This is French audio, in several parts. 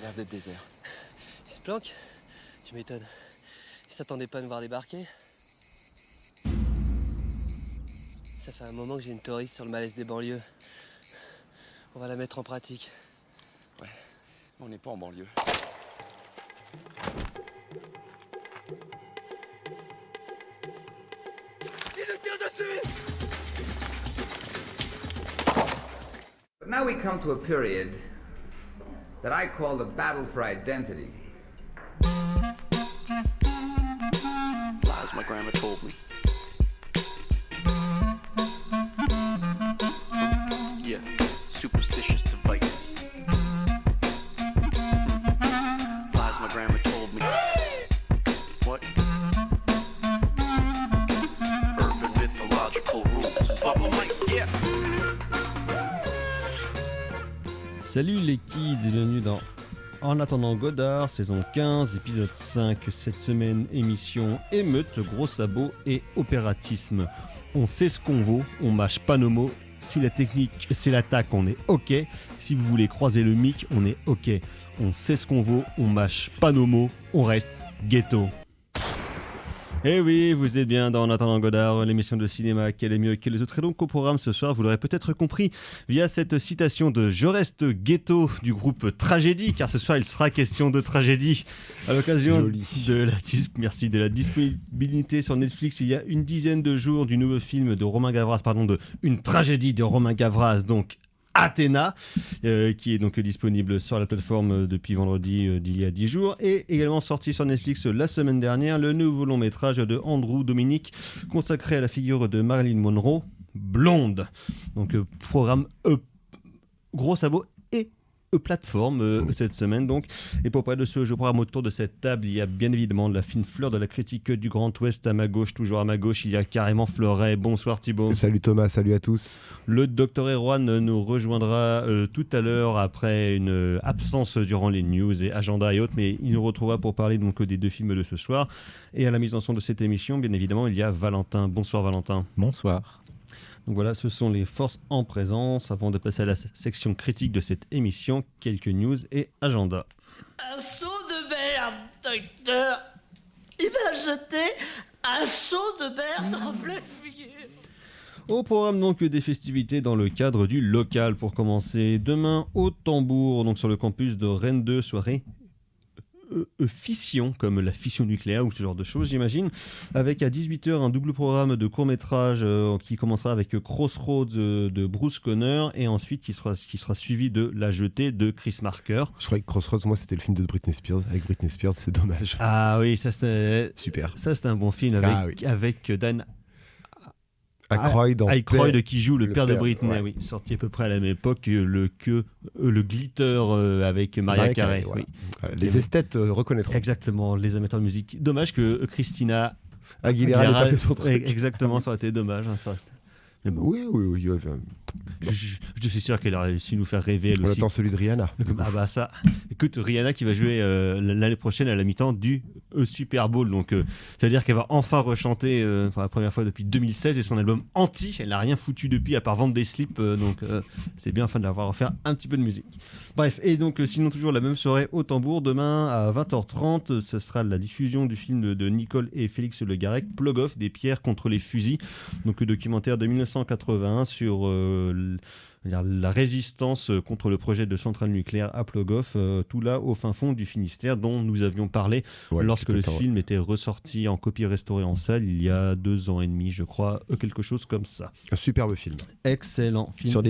l'air d'être désert. Il se planque? Tu m'étonnes. Il s'attendait pas à nous voir débarquer. Ça fait un moment que j'ai une théorie sur le malaise des banlieues. On va la mettre en pratique. Ouais, on n'est pas en banlieue. Il nous tire dessus! But now we come to a period that I call the battle for identity. Lies my grandma told me. Yeah, superstitious devices. Lies my grandma told me. What? Urban mythological rules. Bubble mice, yeah. Salut les kids et bienvenue dans En attendant Godard, saison 15, épisode 5. Cette semaine, émission émeute, gros sabots et opératisme. On sait ce qu'on vaut, on mâche pas nos mots. Si la technique, c'est l'attaque, on est ok. Si vous voulez croiser le mic, on est ok. On sait ce qu'on vaut, on mâche pas nos mots, on reste ghetto. Eh oui, vous êtes bien dans En attendant Godard, l'émission de cinéma qu'elle est mieux que les autres. Et donc au programme ce soir, vous l'aurez peut-être compris via cette citation de Je reste ghetto du groupe Tragédie, car ce soir il sera question de tragédie. À l'occasion de la disponibilité sur Netflix il y a une dizaine de jours du nouveau film de Romain Gavras, de Une tragédie de Romain Gavras, donc Athéna, qui est donc disponible sur la plateforme depuis vendredi d'il y a 10 jours, et également sorti sur Netflix la semaine dernière, le nouveau long métrage de Andrew Dominic consacré à la figure de Marilyn Monroe, Blonde. Donc programme gros sabot et plateforme cette semaine donc. Et pour parler de ce jeu programme autour de cette table, il y a bien évidemment de la fine fleur de la critique du Grand Ouest à ma gauche, toujours à ma gauche, il y a carrément Fleuret. Bonsoir Thibaut. Salut Thomas, salut à tous. Le docteur Erwan nous rejoindra tout à l'heure après une absence durant les news et agenda et autres, mais il nous retrouvera pour parler donc des deux films de ce soir. Et à la mise en son de cette émission, bien évidemment, il y a Valentin. Bonsoir Valentin. Bonsoir. Donc voilà, ce sont les forces en présence. Avant de passer à la section critique de cette émission, quelques news et agenda. Un seau de merde, docteur. Il m'a jeté un seau de merde en pleine figure. Au programme donc des festivités dans le cadre du local pour commencer. Demain au Tambour, donc sur le campus de Rennes 2, soirée fission, comme la fission nucléaire ou ce genre de choses j'imagine, avec à 18h un double programme de court-métrage qui commencera avec Crossroads de Bruce Conner et ensuite qui sera suivi de La Jetée de Chris Marker. Je croyais que Crossroads, moi c'était le film de Britney Spears. Avec Britney Spears, c'est dommage. Ah oui, ça c'était super. Ça c'était un bon film avec Dan Aykroyd qui joue le père de Britney, oui, sorti à peu près à la même époque le Glitter avec Mariah Carey. Voilà. Oui. Les esthètes reconnaîtront. Exactement, les amateurs de musique. Dommage que Christina Aguilera n'ait pas fait son truc. Exactement, ça aurait été dommage. Hein, ça aurait été... Bon. Oui. Je suis sûr qu'elle a réussi à nous faire rêver. On attend celui de Rihanna. Ah bah ça. Écoute, Rihanna qui va jouer l'année prochaine à la mi-temps du Super Bowl. Donc ça veut dire qu'elle va enfin rechanter pour la première fois depuis 2016 et son album Anti. Elle n'a rien foutu depuis à part vendre des slips. Donc c'est bien enfin de l'avoir offert un petit peu de musique. Bref, et donc sinon toujours la même soirée au Tambour. Demain à 20h30, ce sera la diffusion du film de Nicole et Félix Le Garec, Plogoff, des pierres contre les fusils. Donc le documentaire de 1981 sur la résistance contre le projet de centrale nucléaire à Plogoff, tout là au fin fond du Finistère dont nous avions parlé lorsque le film était ressorti en copie restaurée en salle il y a 2 ans et demi, je crois, quelque chose comme ça. Un superbe film. Excellent film.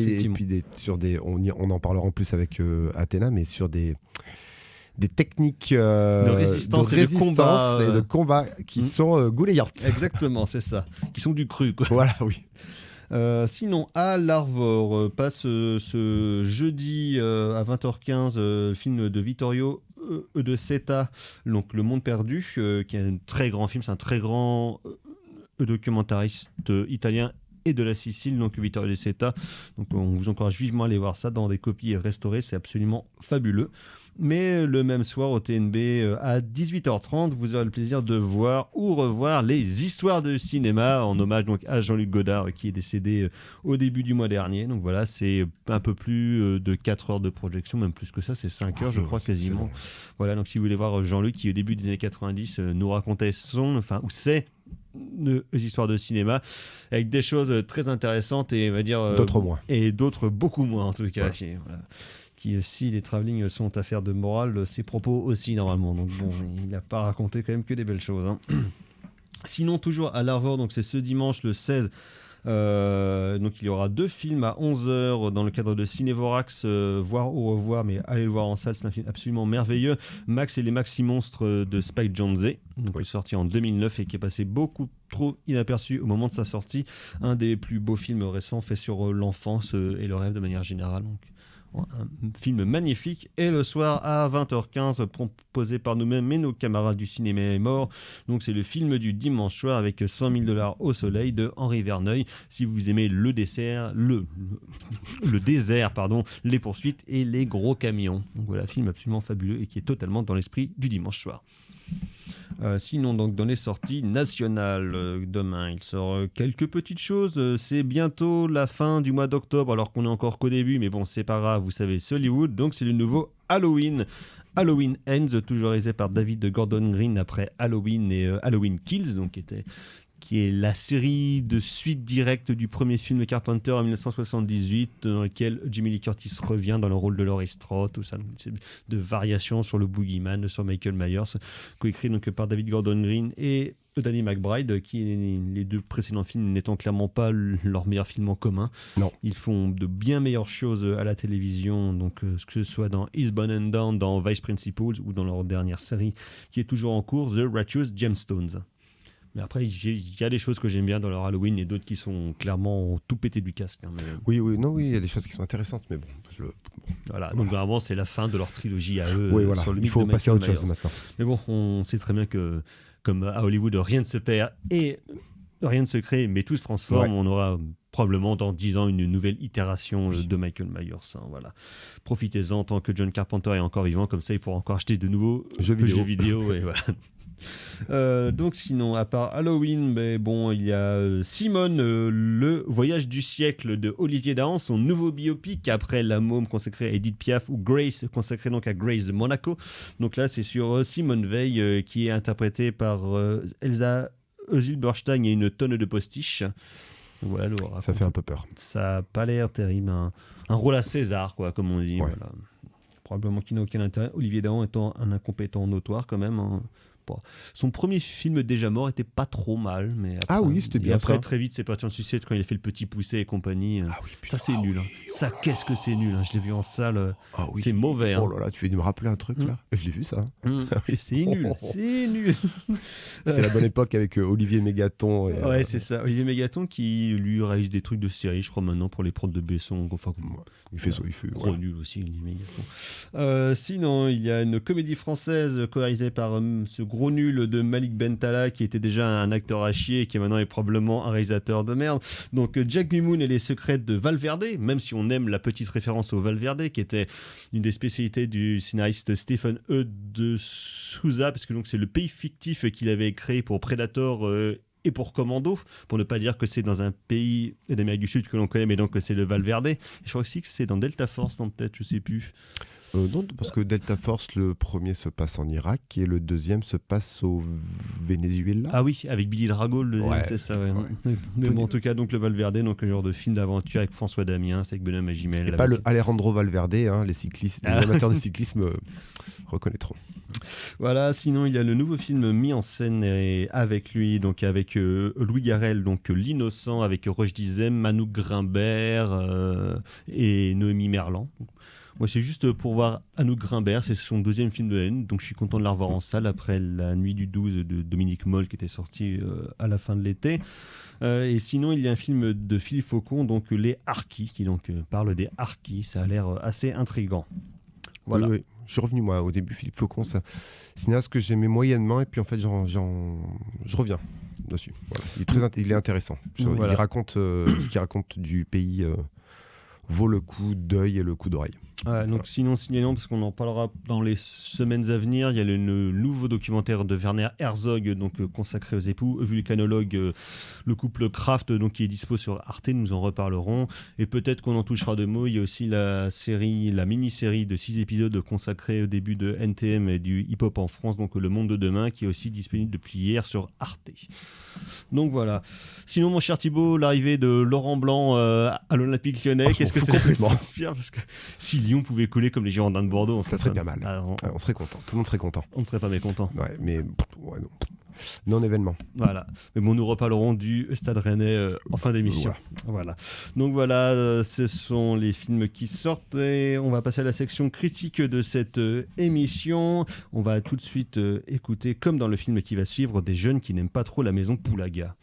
On en parlera en plus avec Athéna, mais sur des techniques de résistance et de combat qui sont gouléantes. Exactement, c'est ça. Qui sont du cru, quoi. Voilà, oui. Sinon, à l'Arvor, passe ce jeudi à 20h15 le film de Vittorio de Seta, donc Le Monde Perdu, qui est un très grand film, c'est un très grand documentariste italien et de la Sicile, donc Vittorio De Seta. Donc on vous encourage vivement à aller voir ça dans des copies restaurées, c'est absolument fabuleux. Mais le même soir au TNB à 18h30, vous aurez le plaisir de voir ou revoir les histoires de cinéma en hommage donc à Jean-Luc Godard qui est décédé au début du mois dernier. Donc voilà, c'est un peu plus de 4 heures de projection, même plus que ça, c'est 5 heures je crois quasiment. Voilà, donc si vous voulez voir Jean-Luc qui au début des années 90 nous racontait ses histoires de cinéma avec des choses très intéressantes et on va dire d'autres moins. Et d'autres beaucoup moins en tout cas. Ouais. Voilà. Qui, si les travelling sont affaires de morale, ses propos aussi normalement. Donc bon, il n'a pas raconté quand même que des belles choses. Hein. Sinon, toujours à l'Arvor, donc c'est ce dimanche le 16. Donc il y aura 2 films à 11h dans le cadre de Cinévorax, voir ou revoir, mais allez le voir en salle, c'est un film absolument merveilleux. Max et les Maxi Monstres de Spike Jonze, donc sorti en 2009 et qui est passé beaucoup trop inaperçu au moment de sa sortie. Un des plus beaux films récents fait sur l'enfance et le rêve de manière générale. Donc un film magnifique. Et le soir à 20h15 proposé par nous-mêmes et nos camarades du cinéma est mort. Donc c'est le film du dimanche soir avec $100 000 au soleil de Henri Verneuil. Si vous aimez le désert, les poursuites et les gros camions. Donc voilà, film absolument fabuleux et qui est totalement dans l'esprit du dimanche soir. Sinon, donc dans les sorties nationales, demain il sort quelques petites choses. C'est bientôt la fin du mois d'octobre, alors qu'on est encore qu'au début, mais bon, c'est pas grave, vous savez, c'est Hollywood, donc c'est le nouveau Halloween. Halloween Ends, toujours réalisé par David Gordon Green après Halloween et Halloween Kills, donc qui est la série de suite directe du premier film de Carpenter en 1978, dans lequel Jamie Lee Curtis revient dans le rôle de Laurie Strode, tout ça, de variations sur le Boogeyman, sur Michael Myers, coécrit donc par David Gordon Green et Danny McBride, qui les 2 précédents films n'étant clairement pas leurs meilleurs films en commun. Non. Ils font de bien meilleures choses à la télévision, donc que ce soit dans Eastbound and Down, dans Vice Principals ou dans leur dernière série qui est toujours en cours, The Righteous Gemstones. Mais après, il y a des choses que j'aime bien dans leur Halloween et d'autres qui sont clairement tout pété du casque. Hein, mais... Oui, il y a des choses qui sont intéressantes, mais bon. Voilà, donc vraiment, c'est la fin de leur trilogie à eux. Oui, voilà, il faut passer à autre chose maintenant. Mais bon, on sait très bien que, comme à Hollywood, rien ne se perd et rien ne se crée, mais tout se transforme. Ouais. On aura probablement dans 10 ans une nouvelle itération de Michael Myers. Hein, voilà. Profitez-en tant que John Carpenter est encore vivant, comme ça il pourra encore acheter de nouveaux jeux vidéo et voilà. Donc sinon à part Halloween, mais bon, il y a Simone, le voyage du siècle de Olivier Dahan, son nouveau biopic après La Môme consacré à Edith Piaf ou Grace consacré donc à Grace de Monaco. Donc là c'est sur Simone Veil qui est interprétée par Elsa Zilberstein et une tonne de postiches. Voilà, Laura, ça fait un peu peur. Ça a pas l'air terrible, un rôle à César quoi, comme on dit. Ouais. Voilà. Probablement qu'il n'a aucun intérêt. Olivier Dahan étant un incompétent notoire quand même. Hein. Son premier film déjà mort était pas trop mal, mais après, c'était bien. Et après ça. Très vite c'est parti en sucette quand il a fait Le Petit Poucet et compagnie. Putain, ça c'est nul. Hein. Ça qu'est-ce que c'est nul. Hein. Je l'ai vu en salle. C'est mauvais. Oh là là, tu viens de me rappeler un truc là. Je l'ai vu ça. C'est nul. C'est nul. C'était la bonne époque avec Olivier Mégaton. Et, ouais, c'est ça. Olivier Mégaton qui lui réalise des trucs de série, je crois maintenant pour les prods de Besson. Enfin, il fait ça, il fait. Gros nul aussi, Olivier Mégaton. Sinon, il y a une comédie française co-réalisée par ce gros nul de Malik Bentala qui était déjà un acteur à chier et qui maintenant est probablement un réalisateur de merde. Donc Jack Mimoun et les secrets de Valverde, même si on aime la petite référence au Valverde qui était une des spécialités du scénariste Stephen E. de Souza, parce que donc c'est le pays fictif qu'il avait créé pour Predator et pour Commando, pour ne pas dire que c'est dans un pays d'Amérique du Sud que l'on connaît, mais donc que c'est le Valverde. Et je crois aussi que c'est dans Delta Force, non, peut-être, je sais plus. Non, parce que Delta Force, le premier se passe en Irak et le deuxième se passe au Venezuela. Ah oui, avec Billy Drago, c'est ça. Ouais. Mais bon, en tout cas, donc le Valverde, donc le genre de film d'aventure avec François Damiens, avec Benoît Magimel. Et pas le Alejandro Valverde, hein, les amateurs de cyclisme reconnaîtront. Voilà, sinon il y a le nouveau film mis en scène avec lui, donc avec Louis Garrel, donc L'Innocent, avec Roche Dizem, Manu Grimbert et Noémie Merlan. Moi, c'est juste pour voir Anouk Grimbert, c'est son deuxième film de haine, donc je suis content de la revoir en salle après La Nuit du 12 de Dominique Moll qui était sorti à la fin de l'été. Et sinon, il y a un film de Philippe Faucon, donc Les Harkis, qui donc parle des Harkis. Ça a l'air assez intriguant. Voilà. Oui. Je suis revenu, moi, au début, Philippe Faucon, c'est un cinéaste que j'aimais moyennement, et puis en fait, je reviens. dessus. Voilà. Il est intéressant. Voilà. Il raconte ce qu'il raconte du pays vaut le coup d'œil et le coup d'oreille. Ouais, donc sinon, signalons, parce qu'on en parlera dans les semaines à venir, il y a le nouveau documentaire de Werner Herzog, donc consacré aux époux vulcanologues, le couple Kraft, donc qui est dispo sur Arte, nous en reparlerons. Et peut-être qu'on en touchera deux mots. Il y a aussi la mini-série de 6 épisodes consacrée au début de NTM et du hip-hop en France, donc Le Monde de Demain, qui est aussi disponible depuis hier sur Arte. Donc voilà. Sinon, mon cher Thibaut, l'arrivée de Laurent Blanc à l'Olympique Lyonnais, qu'est-ce que ça s'inspire? Parce que si Lyon pouvait couler comme les Girondins de Bordeaux, ça serait bien mal. On serait content. Tout le monde serait content. On ne serait pas mécontent. Ouais, mais non. Non-événement. Voilà. Mais bon, nous reparlerons du Stade Rennais en fin d'émission. Voilà. Donc voilà, ce sont les films qui sortent et on va passer à la section critique de cette émission. On va tout de suite écouter, comme dans le film qui va suivre, des jeunes qui n'aiment pas trop la maison Poulaga.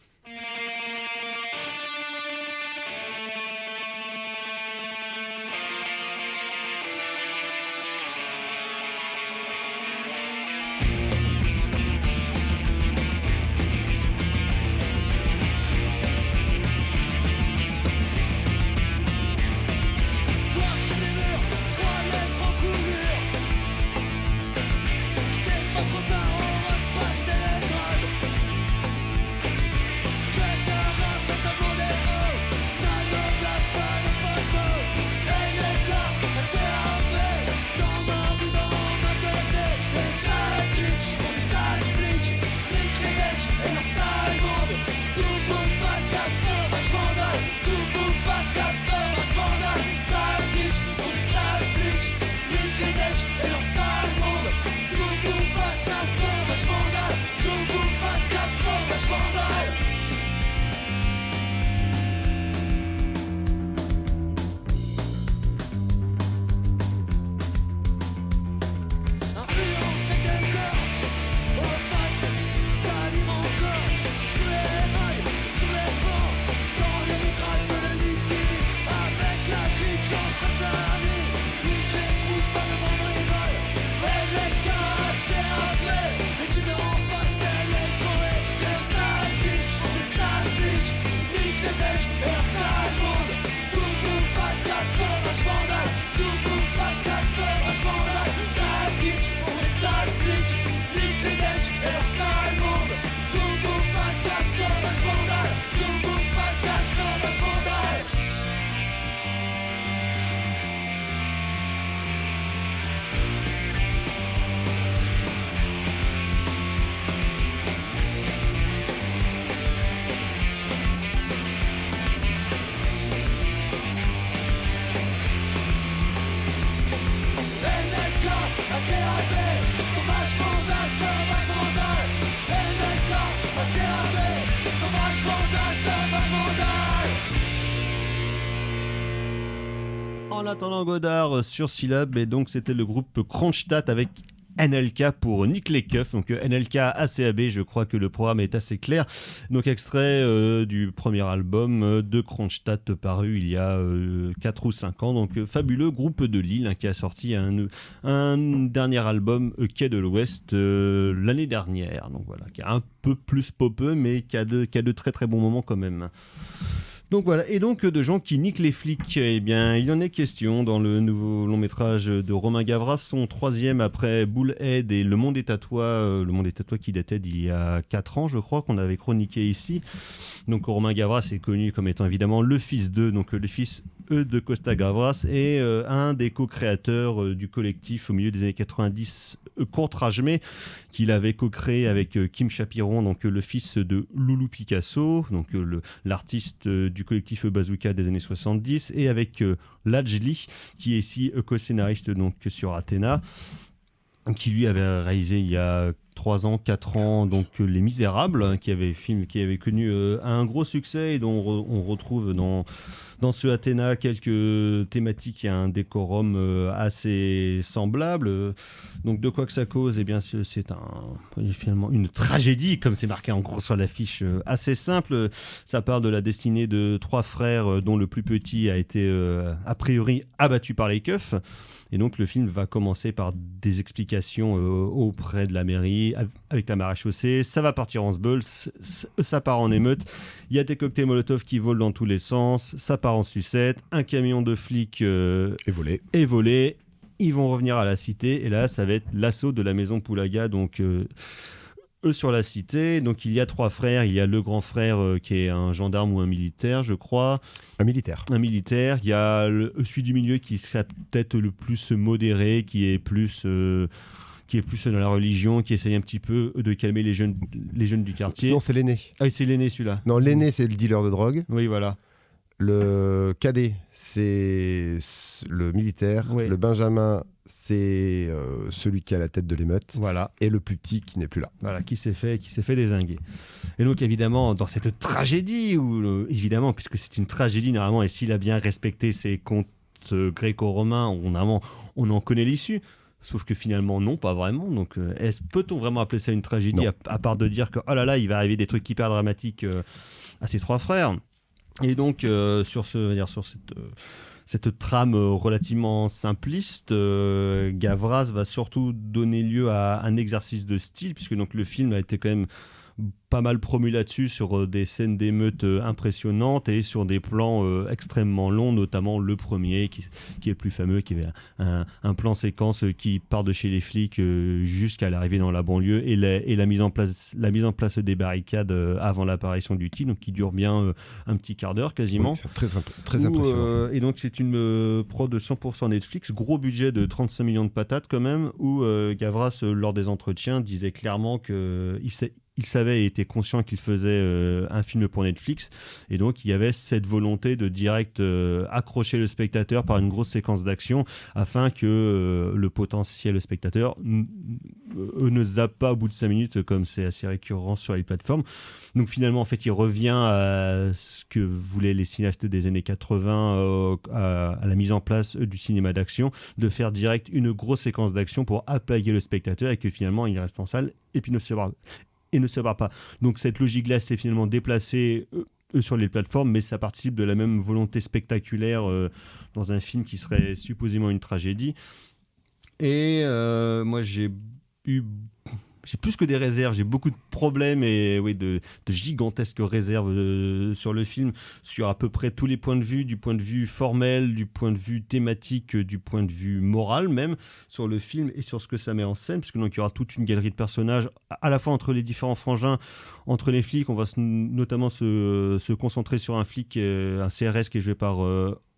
En attendant Godard sur Syllab, et donc c'était le groupe Kronstadt avec NLK pour Nick Lekeuf, donc NLK ACAB, je crois que le programme est assez clair. Donc extrait du premier album de Kronstadt paru il y a 4 ou 5 ans, donc fabuleux groupe de Lille qui a sorti un dernier album Quai de l'Ouest l'année dernière, donc voilà, qui est un peu plus popeux mais qui a de très très bons moments quand même. Donc voilà, et donc de gens qui niquent les flics, eh bien il y en est question dans le nouveau long métrage de Romain Gavras, son 3e après Bullhead et Le Monde est à toi, qui datait d'il y a 4 ans je crois, qu'on avait chroniqué ici. Donc Romain Gavras est connu comme étant évidemment le fils de Costa Gavras et un des co-créateurs du collectif au milieu des années 90 Courtrajmé, qu'il avait co-créé avec Kim Chapiron, donc le fils de Loulou Picasso, donc l'artiste du collectif Bazooka des années 70, et avec Lajli, qui est ici co-scénariste donc sur Athéna, qui lui avait réalisé il y a 3 ans, 4 ans, donc Les Misérables, qui avait connu un gros succès et dont on retrouve dans Dans ce Athéna, quelques thématiques et un décorum assez semblable. Donc de quoi que ça cause, eh bien c'est finalement une tragédie, comme c'est marqué en gros sur l'affiche, assez simple. Ça parle de la destinée de 3 frères dont le plus petit a été a priori abattu par les keufs. Et donc le film va commencer par des explications auprès de la mairie, avec la maréchaussée. Ça va partir en sbeul, ça part en émeute. Il y a des cocktails Molotov qui volent dans tous les sens. Ça part en sucette. Un camion de flics est volé. Ils vont revenir à la cité. Et là, ça va être l'assaut de la maison Poulaga. Donc eux sur la cité. Donc il y a 3 frères. Il y a le grand frère qui est un gendarme ou un militaire, je crois. Un militaire. Il y a celui du milieu qui serait peut-être le plus modéré, qui est plus dans la religion, qui essaye un petit peu de calmer les jeunes du quartier. Sinon, c'est l'aîné. Ah, c'est l'aîné celui-là. Non, l'aîné, c'est le dealer de drogue. Oui, voilà. Le cadet, c'est le militaire. Oui. Le benjamin, c'est celui qui a la tête de l'émeute. Voilà. Et le plus petit qui n'est plus là. Voilà, qui s'est fait dézinguer. Et donc évidemment, dans cette tragédie, évidemment, puisque c'est une tragédie normalement, et s'il a bien respecté ses contes gréco-romains, on en connaît l'issue. Sauf que finalement, non, pas vraiment. Donc, peut-on vraiment appeler ça une tragédie, à part de dire que, oh là là, il va arriver des trucs hyper dramatiques à ses 3 frères. Et donc, sur cette trame relativement simpliste, Gavras va surtout donner lieu à un exercice de style, puisque donc, le film a été quand même pas mal promu là-dessus, sur des scènes d'émeute impressionnantes et sur des plans extrêmement longs, notamment le premier qui est le plus fameux, qui avait un plan séquence qui part de chez les flics jusqu'à l'arrivée dans la banlieue et la mise en place des barricades avant l'apparition du tir, donc qui dure bien un petit quart d'heure quasiment. Oui, c'est très impressionnant. Et donc c'est une prod de 100% Netflix, gros budget de 35 millions de patates quand même, où Gavras, lors des entretiens, disait clairement qu'il savait et était conscient qu'il faisait un film pour Netflix, et donc il y avait cette volonté de direct accrocher le spectateur par une grosse séquence d'action afin que le potentiel spectateur ne zappe pas au bout de 5 minutes, comme c'est assez récurrent sur les plateformes. Donc finalement, en fait, il revient à ce que voulaient les cinéastes des années 80, à la mise en place du cinéma d'action, de faire direct une grosse séquence d'action pour apaiser le spectateur et que finalement il reste en salle et puis ne se barre pas. Donc cette logique-là s'est finalement déplacée sur les plateformes, mais ça participe de la même volonté spectaculaire dans un film qui serait supposément une tragédie. Et moi j'ai plus que des réserves, j'ai beaucoup de problèmes et de gigantesques réserves sur le film, sur à peu près tous les points de vue, du point de vue formel, du point de vue thématique, du point de vue moral même, sur le film et sur ce que ça met en scène, parce que donc il y aura toute une galerie de personnages, à la fois entre les différents frangins, entre les flics. On va notamment se concentrer sur un flic, un CRS qui est joué par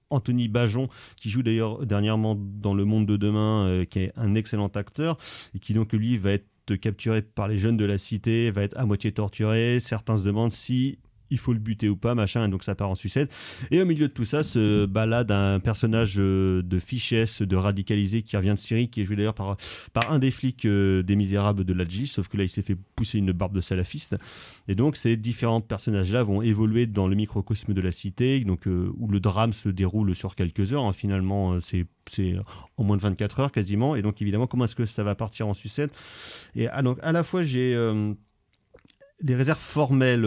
Anthony Bajon, qui joue d'ailleurs dernièrement dans Le Monde de Demain, qui est un excellent acteur, et qui donc lui va être capturé par les jeunes de la cité, va être à moitié torturé. Certains se demandent si il faut le buter ou pas, machin, et donc ça part en sucette. Et au milieu de tout ça se balade un personnage de fichesse, de radicalisé, qui revient de Syrie, qui est joué d'ailleurs par un des flics des Misérables de l'Adji, sauf que là il s'est fait pousser une barbe de salafiste. Et donc ces différents personnages-là vont évoluer dans le microcosme de la cité, donc, où le drame se déroule sur quelques heures, hein. Finalement c'est en moins de 24 heures quasiment. Et donc évidemment, comment est-ce que ça va partir en sucette? Et donc à la fois j'ai des réserves formelles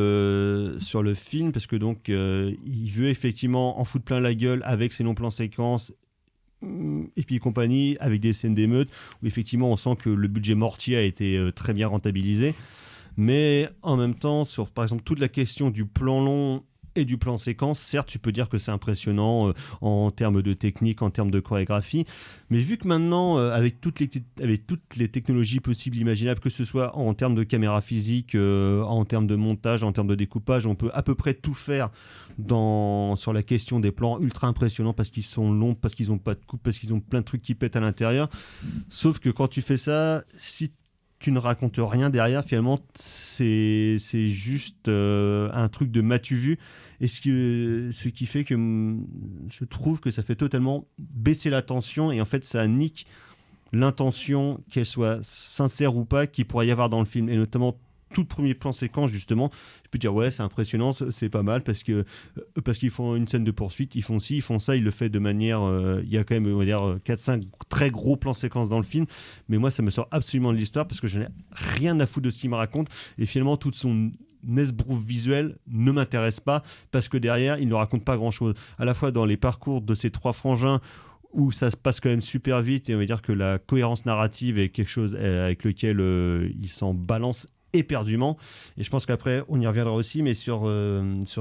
sur le film, parce que donc il veut effectivement en foutre plein la gueule avec ses longs plans séquences et puis compagnie, avec des scènes d'émeute où effectivement on sent que le budget mortier a été très bien rentabilisé, mais en même temps sur par exemple toute la question du plan long et du plan séquence, certes tu peux dire que c'est impressionnant en termes de technique, en termes de chorégraphie, mais vu que maintenant avec toutes les technologies possibles imaginables, que ce soit en termes de caméra physique, en termes de montage, en termes de découpage, on peut à peu près tout faire sur la question des plans ultra impressionnants, parce qu'ils sont longs, parce qu'ils n'ont pas de coupe, parce qu'ils ont plein de trucs qui pètent à l'intérieur. Sauf que quand tu fais ça, si tu ne racontes rien derrière, finalement c'est juste un truc de m'as-tu vu, et ce qui fait que je trouve que ça fait totalement baisser la tension, et en fait ça nique l'intention, qu'elle soit sincère ou pas, qu'il pourrait y avoir dans le film, et notamment tout premier plan séquence, justement, tu peux dire ouais, c'est impressionnant, c'est pas mal parce qu'ils font une scène de poursuite, ils font ci, ils font ça, ils le font de manière. Il y a quand même, on va dire, 4-5 très gros plans séquences dans le film, mais moi, ça me sort absolument de l'histoire parce que je n'ai rien à foutre de ce qu'il me raconte et finalement, toute son esbrouf visuel ne m'intéresse pas parce que derrière, il ne raconte pas grand-chose. À la fois dans les parcours de ces trois frangins où ça se passe quand même super vite et on va dire que la cohérence narrative est quelque chose avec lequel ils s'en balancent éperdument, et je pense qu'après on y reviendra aussi, mais sur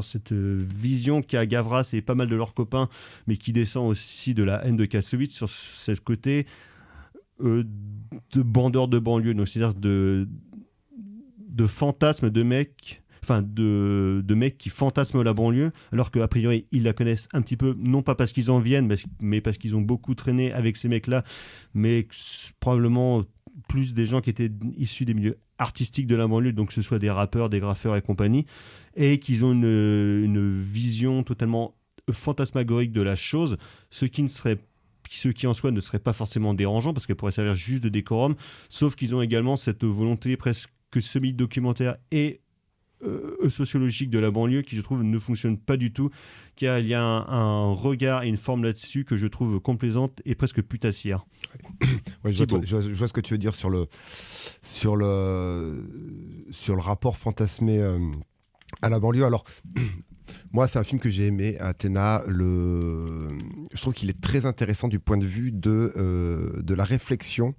cette vision qu'a Gavras et pas mal de leurs copains, mais qui descend aussi de la haine de Kassovitz, sur ce côté de bandeur de banlieue, donc c'est-à-dire de fantasmes de mecs, enfin de mecs qui fantasment la banlieue, alors qu'a priori ils la connaissent un petit peu, non pas parce qu'ils en viennent, mais parce qu'ils ont beaucoup traîné avec ces mecs-là, mais probablement plus des gens qui étaient issus des milieux artistiques de la banlieue, donc que ce soit des rappeurs, des graffeurs et compagnie, et qu'ils ont une vision totalement fantasmagorique de la chose, ce qui en soi ne serait pas forcément dérangeant, parce qu'elle pourrait servir juste de décorum, sauf qu'ils ont également cette volonté presque semi-documentaire et sociologique de la banlieue qui, je trouve, ne fonctionne pas du tout, car il y a un regard et une forme là-dessus que je trouve complaisante et presque putassière. Ouais, je vois ce que tu veux dire sur le rapport fantasmé à la banlieue. Alors, moi, c'est un film que j'ai aimé, Athéna. Je trouve qu'il est très intéressant du point de vue de la réflexion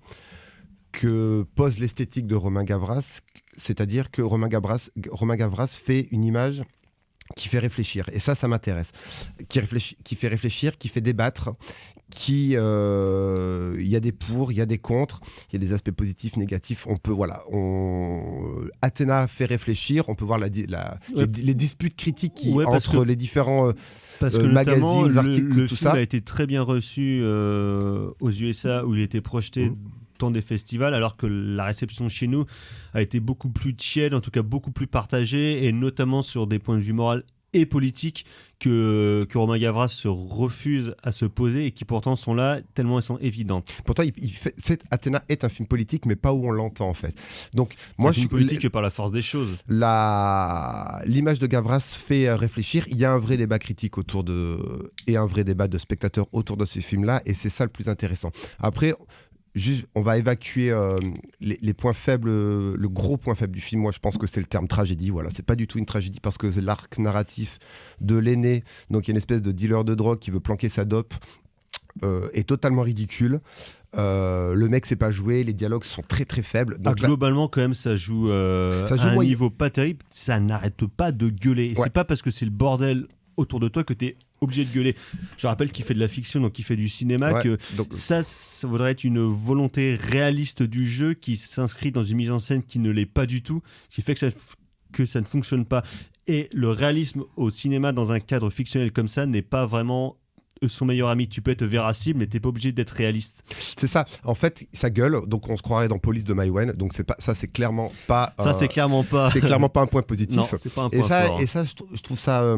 que pose l'esthétique de Romain Gavras, c'est-à-dire que Romain Gavras fait une image qui fait réfléchir, et ça m'intéresse, qui fait réfléchir, qui fait débattre, il y a des pour, il y a des contre, il y a des aspects positifs, négatifs, Athéna fait réfléchir, on peut voir les disputes critiques entre les différents parce que magazines, articles, le tout film ça a été très bien reçu aux USA, où il était projeté dans des festivals, alors que la réception chez nous a été beaucoup plus tiède, en tout cas beaucoup plus partagée, et notamment sur des points de vue moral et politiques que Romain Gavras se refuse à se poser et qui pourtant sont là tellement elles sont évidentes. Pourtant, Athéna est un film politique, mais pas où on l'entend en fait. Donc, moi, je suis politique par la force des choses. L'image de Gavras fait réfléchir. Il y a un vrai débat critique et un vrai débat de spectateurs autour de ce film-là, et c'est ça le plus intéressant. Après, on va évacuer les points faibles, le gros point faible du film. Moi, je pense que c'est le terme tragédie. Voilà, c'est pas du tout une tragédie parce que l'arc narratif de l'aîné, donc il y a une espèce de dealer de drogue qui veut planquer sa dope, est totalement ridicule. Le mec sait pas jouer, les dialogues sont très très faibles. Donc globalement, quand même, ça joue à un niveau pas terrible. Ça n'arrête pas de gueuler. Et c'est pas parce que c'est le bordel autour de toi que tu es obligé de gueuler. Je rappelle qu'il fait de la fiction, donc il fait du cinéma, ça voudrait être une volonté réaliste du jeu qui s'inscrit dans une mise en scène qui ne l'est pas du tout, qui fait que ça ne fonctionne pas. Et le réalisme au cinéma dans un cadre fictionnel comme ça n'est pas vraiment son meilleur ami. Tu peux être véracile, mais t'es pas obligé d'être réaliste. C'est ça. En fait, ça gueule, donc on se croirait dans Police de Maïwenn. Donc c'est clairement pas. C'est clairement pas. C'est clairement pas un point positif. Non, c'est pas un point fort. Et ça, je trouve ça.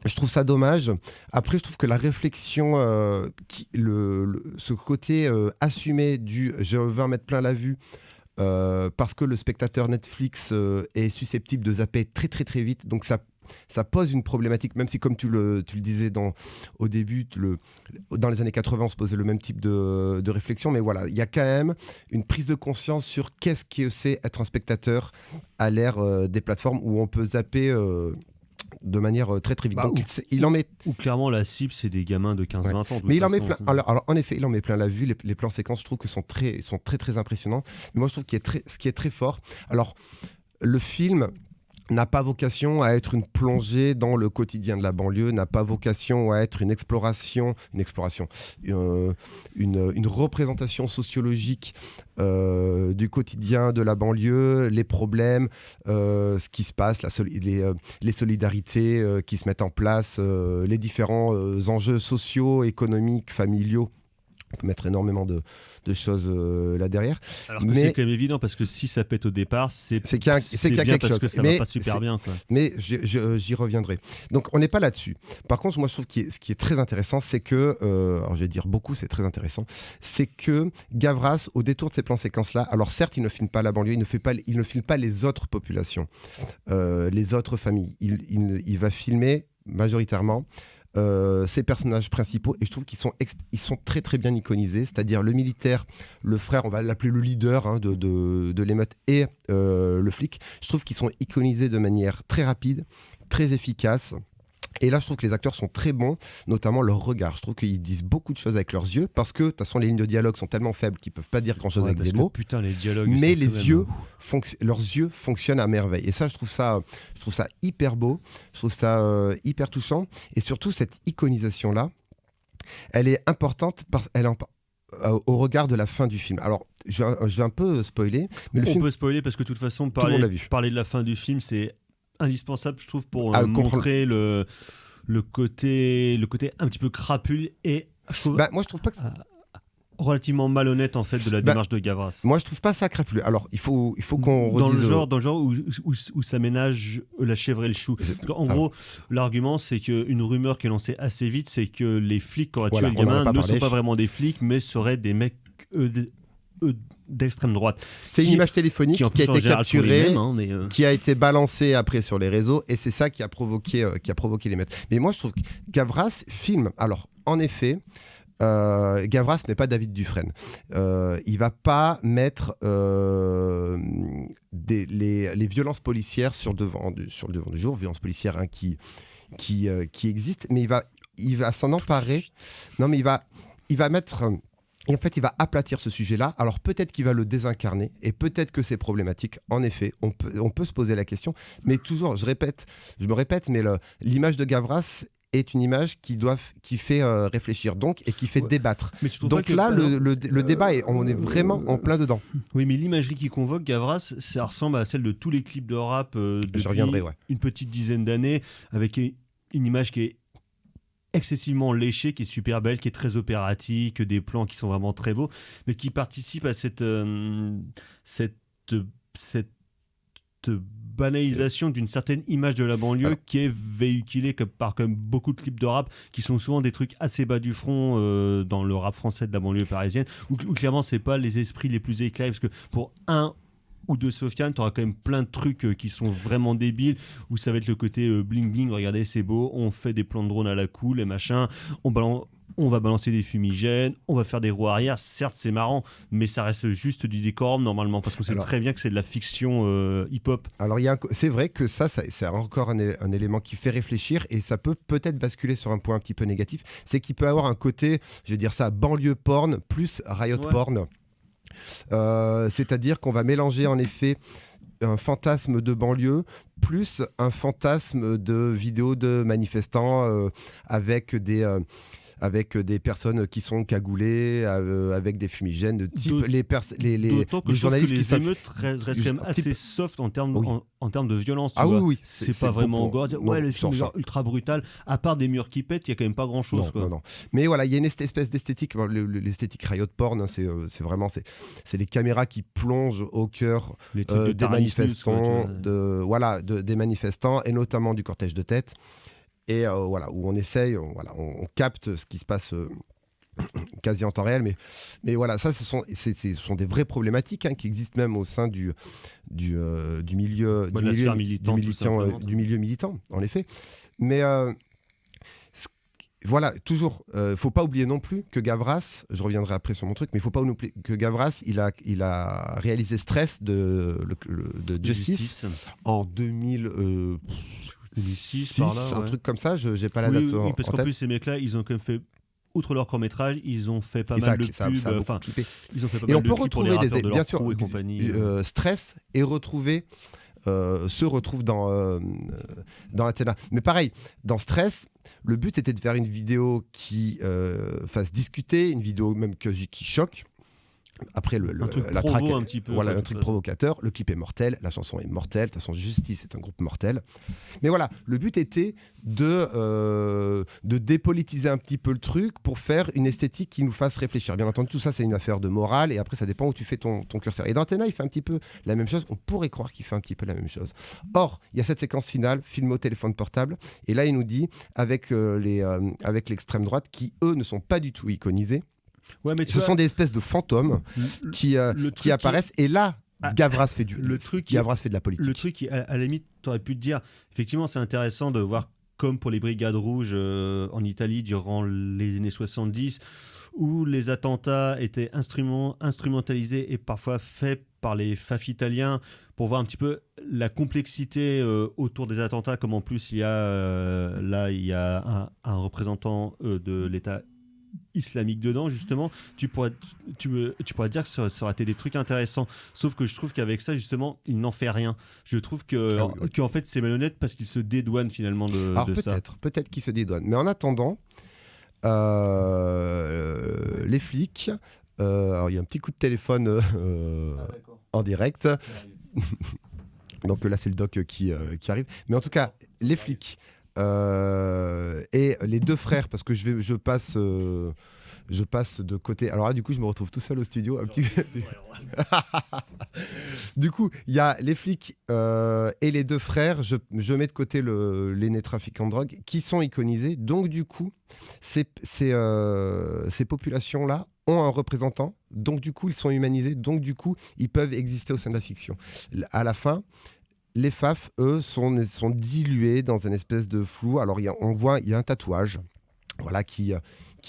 Je trouve ça dommage. Après, je trouve que la réflexion, ce côté assumé du « je veux en mettre plein la vue », parce que le spectateur Netflix est susceptible de zapper très très très vite, donc ça pose une problématique, même si comme tu le disais au début, dans les années 80 on se posait le même type de réflexion, mais voilà, il y a quand même une prise de conscience sur qu'est-ce que c'est être un spectateur à l'ère des plateformes où on peut zapper de manière très très vite. Donc, il en met... Ou clairement la cible c'est des gamins de 15-20 ans. Mais il en met plein. Alors en effet, il en met plein la vue. Les plans séquences, je trouve que sont très très impressionnants. Mais moi je trouve ce qui est très fort. Alors le film n'a pas vocation à être une plongée dans le quotidien de la banlieue, n'a pas vocation à être une représentation sociologique du quotidien de la banlieue, les problèmes, ce qui se passe, les solidarités qui se mettent en place, les différents enjeux sociaux, économiques, familiaux On peut mettre énormément de choses là derrière. Alors que Mais- c'est quand même évident parce que si ça pète au départ, c'est qu'il y a bien quelque parce chose. que ça Mais va pas super c'est- bien. Quoi. Mais j'y reviendrai. Donc on n'est pas là-dessus. Par contre, moi je trouve que ce qui est très intéressant, c'est que, alors je vais dire beaucoup, c'est très intéressant, c'est que Gavras, au détour de ces plans séquences-là, alors certes, il ne filme pas la banlieue, il ne filme pas les autres populations, les autres familles. Il va filmer majoritairement ces personnages principaux, et je trouve qu'ils sont très très bien iconisés, c'est-à-dire le militaire, le frère, on va l'appeler le leader de l'émeute, et le flic. Je trouve qu'ils sont iconisés de manière très rapide, très efficace. Et là, je trouve que les acteurs sont très bons, notamment leur regard. Je trouve qu'ils disent beaucoup de choses avec leurs yeux, parce que de toute façon, les lignes de dialogue sont tellement faibles qu'ils peuvent pas dire grand-chose Ouais, avec parce des que, mots. putain, les dialogues. Mais c'est les quand même- yeux, leurs yeux fonctionnent à merveille. Et ça, je trouve ça hyper beau, je trouve ça hyper touchant. Et surtout, cette iconisation-là, elle est importante au regard de la fin du film. Alors, je vais un peu spoiler, mais le On film... peut spoiler parce que de toute façon, le monde l'a vu. parler de la fin du film, c'est indispensable, je trouve, pour comprendre. montrer le côté un petit peu crapule et je trouve Moi, je trouve pas que ça... relativement malhonnête en fait de la démarche de Gavras. Moi, je trouve pas ça crapuleux. Alors, il faut qu'on dans redise... le genre où ça ménage la chèvre et le chou. En gros, l'argument, c'est qu'une rumeur qui est lancée assez vite, c'est que les flics qui auraient tué le on en a gamin pas ne parlé. sont pas vraiment des flics, mais seraient des mecs d'extrême droite. C'est une qui- image téléphonique Qui en qui a plus en été général sont les capturée, mêmes, hein, mais, qui a été balancée après sur les réseaux, et c'est ça qui a provoqué l'émeute. Mais moi, je trouve que Gavras filme. Alors, en effet, Gavras n'est pas David Dufresne. Il va pas mettre les violences policières sur le devant du jour, violences policières qui existent, mais il va s'en emparer. Non, mais il va mettre... Et en fait, il va aplatir ce sujet-là. Alors peut-être qu'il va le désincarner, et peut-être que c'est problématique. En effet, on peut se poser la question. Mais toujours, je me répète, mais l'image de Gavras est une image qui fait réfléchir, donc, et qui fait débattre. Mais tu trouves Donc pas que, là, par exemple, le débat, on est vraiment en plein dedans. Oui, mais l'imagerie qui convoque Gavras, ça ressemble à celle de tous les clips de rap depuis reviendrai, ouais. une petite dizaine d'années, avec une image qui est excessivement léchée, qui est super belle, qui est très opératique, des plans qui sont vraiment très beaux, mais qui participe à cette banalisation d'une certaine image de la banlieue. Alors, qui est véhiculée par comme beaucoup de clips de rap qui sont souvent des trucs assez bas du front dans le rap français de la banlieue parisienne, où clairement c'est pas les esprits les plus éclairés, parce que pour un ou deux Sofiane, tu auras quand même plein de trucs qui sont vraiment débiles, où ça va être le côté bling bling, regardez c'est beau, on fait des plans de drone à la cool et machin, on va balancer des fumigènes, on va faire des roues arrière, certes c'est marrant, mais ça reste juste du décorum normalement, parce qu'on sait très bien que c'est de la fiction hip-hop. Alors, c'est vrai que ça c'est encore un élément qui fait réfléchir, et ça peut-être basculer sur un point un petit peu négatif, c'est qu'il peut avoir un côté, je vais dire ça, banlieue porn plus riot porn. C'est-à-dire qu'on va mélanger en effet un fantasme de banlieue plus un fantasme de vidéos de manifestants avec des personnes qui sont cagoulées, avec des fumigènes de type D'autant que les je trouve journalistes que qui les émeutes restent quand même assez soft en termes, Oui. en termes de violence. Tu Ah vois. oui, c'est pas vraiment beaucoup. gore. Non, Ouais, le film est sans genre ultra brutal. À part des murs qui pètent, il y a quand même pas grand chose. Non. Mais voilà, il y a une espèce d'esthétique. L'esthétique riot porn, c'est vraiment c'est les caméras qui plongent au cœur Les trucs de des Taranis manifestants, Plus, quoi, des manifestants, et notamment du cortège de tête. Et voilà, où on essaye, on capte ce qui se passe quasi en temps réel, mais voilà, ça ce sont des vraies problématiques qui existent même au sein du milieu de la sphère militante, tout simplement. du milieu militant, en effet. Mais voilà, toujours, faut pas oublier non plus que Gavras, je reviendrai après sur mon truc, mais il faut pas oublier que Gavras, il a réalisé Stress de Justice en 2006 par là, un ouais. truc comme ça, j'ai pas la Oui, date oui, parce en qu'en tête. plus ces mecs-là, ils ont quand même fait, outre leur court-métrage, ils ont fait pas Et mal de ça a pubs, beaucoup enfin, clippé. ils ont fait pas Et mal on de peut clips pour les retrouver rappeurs de bien leur sûr crew et compagnie. Stress est retrouvé se retrouve dans Athéna. Mais pareil, dans Stress, le but c'était de faire une vidéo qui fasse discuter, une vidéo même qui choque. Après Un truc la provo track, un petit peu, voilà, ouais, un de truc toute façon. provocateur. Le clip est mortel, la chanson est mortelle. De toute façon, Justice est un groupe mortel. Mais voilà, le but était de dépolitiser un petit peu le truc pour faire une esthétique qui nous fasse réfléchir. Bien entendu, tout ça, c'est une affaire de morale et après, ça dépend où tu fais ton curseur. Et Dantena, il fait un petit peu la même chose. On pourrait croire qu'il fait un petit peu la même chose. Or, il y a cette séquence finale, filmée au téléphone portable. Et là, il nous dit, avec l'extrême droite, qui, eux, ne sont pas du tout iconisés. Ouais, mais tu Ce vois, sont des espèces de fantômes le qui truc apparaissent. Et là, Ah, Gavras fait Gavras fait de la politique. Le truc, à la limite, tu aurais pu te dire, effectivement, c'est intéressant de voir, comme pour les brigades rouges en Italie durant les années 70, où les attentats étaient instrumentalisés et parfois faits par les FAF italiens pour voir un petit peu la complexité autour des attentats, comme en plus il y a un représentant de l'État islamique dedans, justement. Tu pourrais dire que ça aurait été des trucs intéressants, sauf que je trouve qu'avec ça, justement, il n'en fait rien. Je trouve qu'en fait c'est malhonnête parce qu'il se dédouane finalement de Alors ça. peut-être qu'il se dédouane. Mais en attendant, les flics, alors il y a un petit coup de téléphone en direct. Donc là, c'est le doc qui arrive. Mais en tout cas, les flics et les deux frères, parce que je passe de côté. Alors là, du coup, je me retrouve tout seul au studio. Du coup, il y a les flics et les deux frères. Je mets de côté les trafiquants de drogue qui sont iconisés. Donc, du coup, ces populations-là ont un représentant. Donc, du coup, ils sont humanisés. Donc, du coup, ils peuvent exister au sein de la fiction. À la fin, les FAF, eux, sont dilués dans une espèce de flou. Alors, on voit, il y a un tatouage, voilà, qui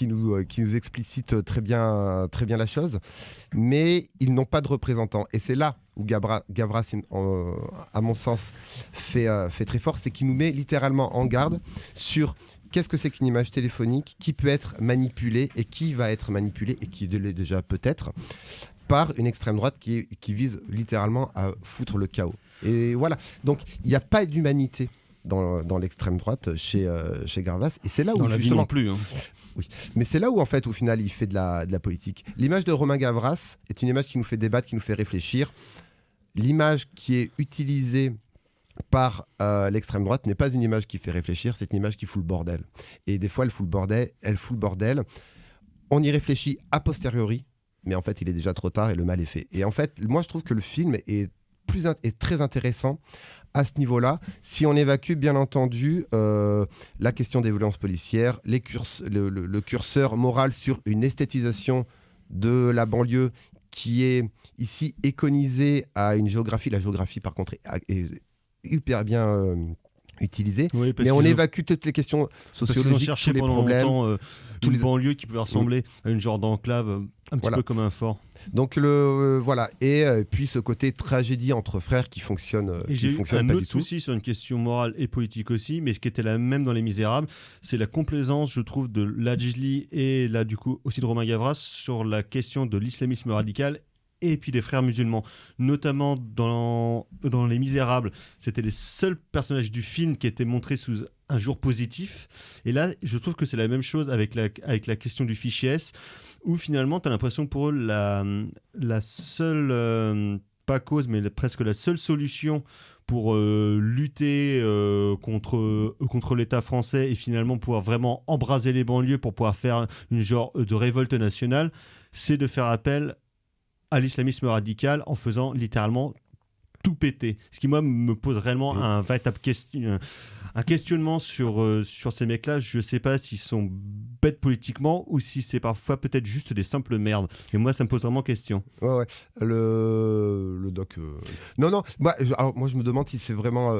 nous explicite très bien la chose, mais ils n'ont pas de représentant. Et c'est là où Gavras, à mon sens, fait très fort, c'est qu'il nous met littéralement en garde sur qu'est-ce que c'est qu'une image téléphonique, qui peut être manipulée et qui va être manipulée, et qui l'est déjà peut-être, par une extrême droite qui vise littéralement à foutre le chaos. Et voilà, donc il n'y a pas d'humanité dans l'extrême droite chez Gavras, et c'est là où Dans la vie justement non plus. Hein. oui, mais c'est là où en fait au final il fait de la politique. L'image de Romain Gavras est une image qui nous fait débattre, qui nous fait réfléchir. L'image qui est utilisée par l'extrême droite n'est pas une image qui fait réfléchir, c'est une image qui fout le bordel. Et des fois elle fout le bordel. On y réfléchit a posteriori, mais en fait il est déjà trop tard et le mal est fait. Et en fait moi je trouve que le film est très intéressant à ce niveau-là, si on évacue bien entendu la question des violences policières, le curseur moral sur une esthétisation de la banlieue qui est ici iconisée à une géographie. La géographie par contre est hyper bien utilisée, Oui, parce mais on qu'ils ont- évacue toutes les questions parce qu'ils ont sociologiques, cherché tous les pendant problèmes. longtemps tous une les- banlieue qui pouvait ressembler à une genre d'enclave, un petit Voilà. peu comme un fort. Donc voilà, et puis ce côté tragédie entre frères qui fonctionne, Et j'ai eu fonctionne un pas autre du tout. souci sur une question morale et politique aussi, mais qui était la même dans Les Misérables, c'est la complaisance, je trouve, de Lajli et là du coup aussi de Romain Gavras sur la question de l'islamisme radical et puis des frères musulmans, notamment dans Les Misérables. C'était les seuls personnages du film qui étaient montrés sous un jour positif. Et là, je trouve que c'est la même chose avec la question du fichier S, où finalement, tu as l'impression que pour eux, la seule, pas cause, mais presque la seule solution pour lutter contre l'État français et finalement pouvoir vraiment embraser les banlieues pour pouvoir faire une genre de révolte nationale, c'est de faire appel à l'islamisme radical en faisant littéralement tout péter. Ce qui, moi, me pose réellement un véritable un questionnement sur ces mecs-là. Je ne sais pas s'ils sont bêtes politiquement ou si c'est parfois peut-être juste des simples merdes. Et moi, ça me pose vraiment question. Ouais. Le doc. Non. Alors, moi, je me demande si c'est vraiment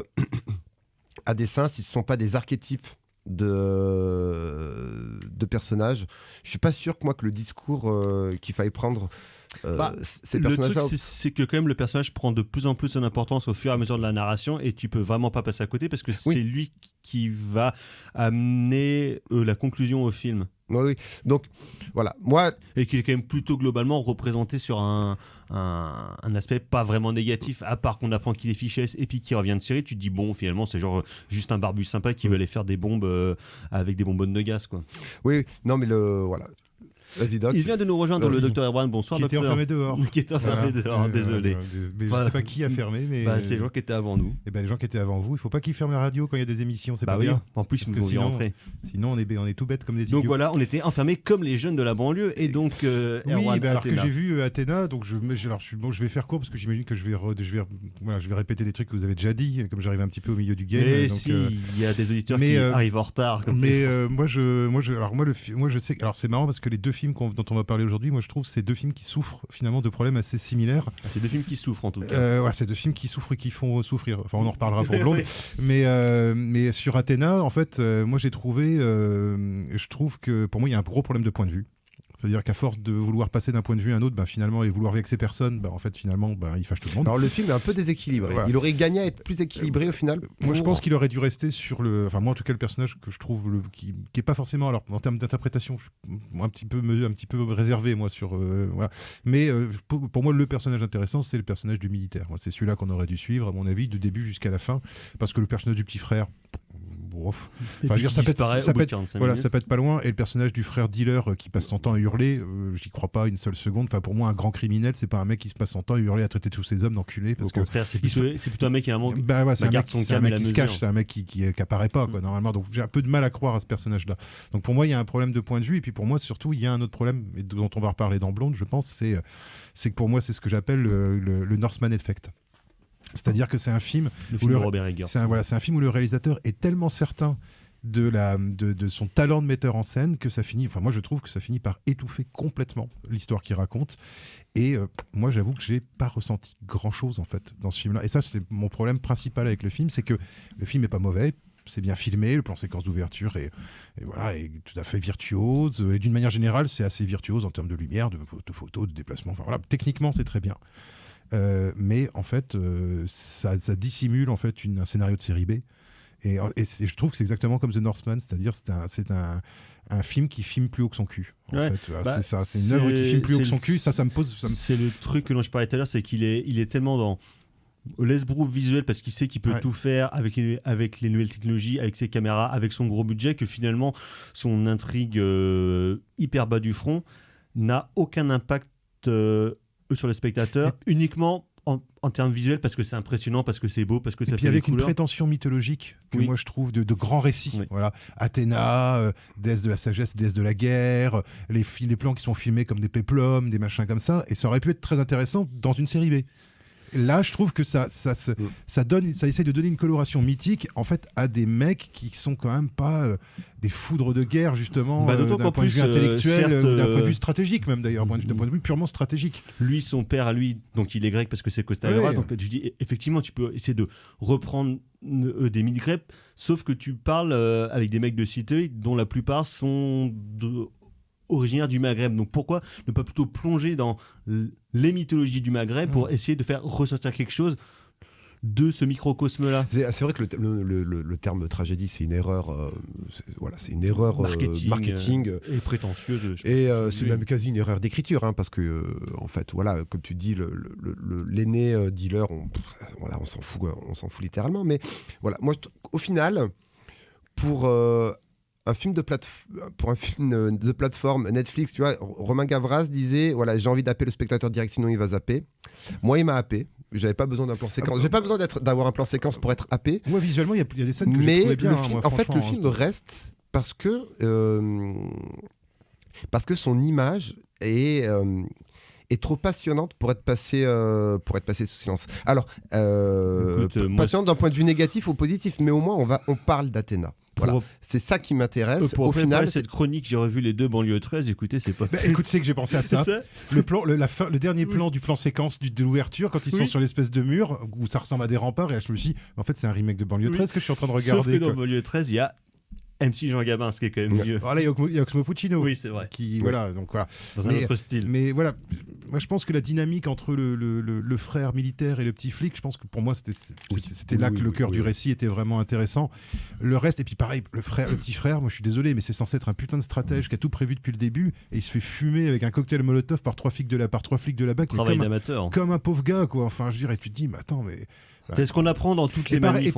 à dessein, si ce ne sont pas des archétypes de personnages. Je suis pas sûr que le discours qu'il faille prendre. Ces Le truc, personnages-là. c'est que quand même le personnage prend de plus en plus en importance au fur et à mesure de la narration et tu peux vraiment pas passer à côté parce que c'est lui qui va amener la conclusion au film. Oui. Donc, voilà. Moi, Et qu'il est quand même plutôt globalement représenté sur un aspect pas vraiment négatif, à part qu'on apprend qu'il est fiché et puis qu'il revient de série, tu te dis bon, finalement, c'est genre juste un barbu sympa qui veut aller faire des bombes avec des bonbonnes de gaz, quoi. oui. Non, mais voilà. Vas-y, Doc. Il vient de nous rejoindre, le docteur Erwan. Bonsoir, Qui était docteur. enfermé dehors. Qui était enfermé dehors, désolé. Mais Voilà. je sais pas qui a fermé, mais. C'est les gens qui étaient avant nous. Eh ben, les gens qui étaient avant vous, il faut pas qu'ils ferment la radio quand il y a des émissions, c'est Bah pas oui, bien. en plus, Parce ils que nous ont dit sinon- rentrer. Sinon, on est tout bête comme des idiots. Donc voilà, on était enfermés comme les jeunes de la banlieue. Et donc, Oui, Erwan, alors que Athéna. j'ai vu Athéna, donc je vais faire court parce que j'imagine que je vais répéter des trucs que vous avez déjà dit, comme j'arrive un petit peu au milieu du game. Mais donc, si, il y a des auditeurs mais, qui arrivent en retard. Comme Mais ça. moi je sais. Alors c'est marrant parce que les deux films dont on va parler aujourd'hui, moi je trouve c'est deux films qui souffrent finalement de problèmes assez similaires. C'est deux films qui souffrent en tout cas. Ouais, c'est deux films qui souffrent et qui font souffrir. Enfin, on en reparlera pour Blonde. mais sur Athéna, en fait, moi j'ai trouvé, je trouve que pour moi il y a un gros problème de point de vue. C'est-à-dire qu'à force de vouloir passer d'un point de vue à un autre, finalement, et vouloir vexer personne, en fait, finalement, il fâche tout le monde. Alors le film est un peu déséquilibré. Voilà. Il aurait gagné à être plus équilibré au final. Moi, je pense qu'il aurait dû rester sur le. Enfin, moi, en tout cas, le personnage que je trouve qui est pas forcément. Alors, en termes d'interprétation, je suis un petit peu réservé, moi, sur. Voilà. Mais pour moi, le personnage intéressant, c'est le personnage du militaire. Moi, c'est celui-là qu'on aurait dû suivre, à mon avis, du début jusqu'à la fin, parce que le personnage du petit frère. Enfin, je veux dire, ça peut être pas loin. Et le personnage du frère dealer qui passe son temps à hurler, j'y crois pas une seule seconde. Enfin, pour moi, un grand criminel, c'est pas un mec qui se passe son temps à hurler, à traiter tous ses hommes d'enculés. Au contraire, c'est plutôt un mec qui a un manque. C'est un mec qui se cache, mesure. c'est un mec qui apparaît pas, quoi, normalement. Donc j'ai un peu de mal à croire à ce personnage-là. Donc pour moi, il y a un problème de point de vue. Et puis pour moi, surtout, il y a un autre problème, et dont on va reparler dans Blonde, je pense, c'est que pour moi, c'est ce que j'appelle le Northman Effect. C'est-à-dire que c'est un film de Robert Eggers. C'est un film où le réalisateur est tellement certain de son talent de metteur en scène que ça finit. Enfin, moi, je trouve que ça finit par étouffer complètement l'histoire qu'il raconte. Et moi, j'avoue que j'ai pas ressenti grand-chose en fait dans ce film-là. Et ça, c'est mon problème principal avec le film, c'est que le film est pas mauvais. C'est bien filmé, le plan séquence d'ouverture est tout à fait virtuose. Et d'une manière générale, c'est assez virtuose en termes de lumière, de photos, de déplacement. Enfin, voilà, techniquement, c'est très bien. Mais en fait, ça dissimule en fait un scénario de série B. Et je trouve que c'est exactement comme The Northman, c'est-à-dire c'est un film qui filme plus haut que son cul. En fait, c'est ça, c'est une œuvre qui filme plus haut que son cul. Ça me pose. C'est le truc dont je parlais tout à l'heure, c'est qu'il est tellement dans l'esbrouf visuel parce qu'il sait qu'il peut tout faire avec les nouvelles technologies, avec ses caméras, avec son gros budget, que finalement son intrigue hyper bas du front n'a aucun impact sur les spectateurs, uniquement en termes visuels, parce que c'est impressionnant, parce que c'est beau, parce que ça et puis fait avec des une couleurs. prétention mythologique que moi je trouve de grands récits. Oui. Voilà, Athéna, déesse de la sagesse, déesse de la guerre, les plans qui sont filmés comme des péplums, des machins comme ça, et ça aurait pu être très intéressant dans une série B. Là, je trouve que ça essaie de donner une coloration mythique en fait à des mecs qui sont quand même pas des foudres de guerre justement, d'un point de vue intellectuel, ou d'un point de vue stratégique même d'ailleurs, d'un point de vue purement stratégique. Lui, son père à lui, donc il est grec parce que c'est Costa Gavras, Oui. donc tu dis effectivement tu peux essayer de reprendre des mythes grecs, sauf que tu parles avec des mecs de cité dont la plupart sont originaires du Maghreb. Donc pourquoi ne pas plutôt plonger dans les mythologies du Maghreb pour essayer de faire ressortir quelque chose de ce microcosme-là. C'est vrai que le terme tragédie, c'est une erreur, c'est une erreur marketing et prétentieuse. Et c'est même quasi une erreur d'écriture, parce que en fait, voilà, comme tu dis, l'aîné dealer, on s'en fout littéralement. Mais voilà, moi, au final, pour un film de plateforme Netflix, tu vois, Romain Gavras disait, voilà, j'ai envie d'happer le spectateur direct, sinon il va zapper. Moi, il m'a happé. J'avais pas besoin d'un plan séquence. J'ai pas besoin d'avoir un plan séquence pour être happé. Moi, visuellement, il y a des scènes que j'ai trouvées bien. Le film reste parce que son image est trop passionnante pour être passée sous silence. Alors, passionnante d'un point de vue négatif ou positif, mais au moins on parle d'Athéna. Voilà. C'est ça qui m'intéresse. Pour au final, cette chronique, j'ai revu les deux banlieues 13. Écoutez, c'est pas. Écoute, c'est que j'ai pensé à ça. Le dernier plan du plan séquence de l'ouverture, quand ils sont sur l'espèce de mur où ça ressemble à des remparts, et là, je me suis dit, en fait, c'est un remake de banlieue 13 que je suis en train de regarder. Sauf que dans banlieue 13, il y a MC Jean Gabin, ce qui est quand même mieux. Voilà, il y a Oxmo Puccino. Oui, c'est vrai. Voilà, donc voilà. Dans un autre style. Mais voilà, moi je pense que la dynamique entre le frère militaire et le petit flic, je pense que pour moi c'était là que le cœur du récit était vraiment intéressant. Le reste, et puis pareil, le petit frère, moi je suis désolé, mais c'est censé être un putain de stratège qui a tout prévu depuis le début, et il se fait fumer avec un cocktail Molotov par trois flics de la BAC. Travail d'amateur. Comme un pauvre gars, quoi. Enfin, je dirais, tu te dis, mais attends, mais. C'est ce qu'on apprend dans toutes les Et pareil, manifs.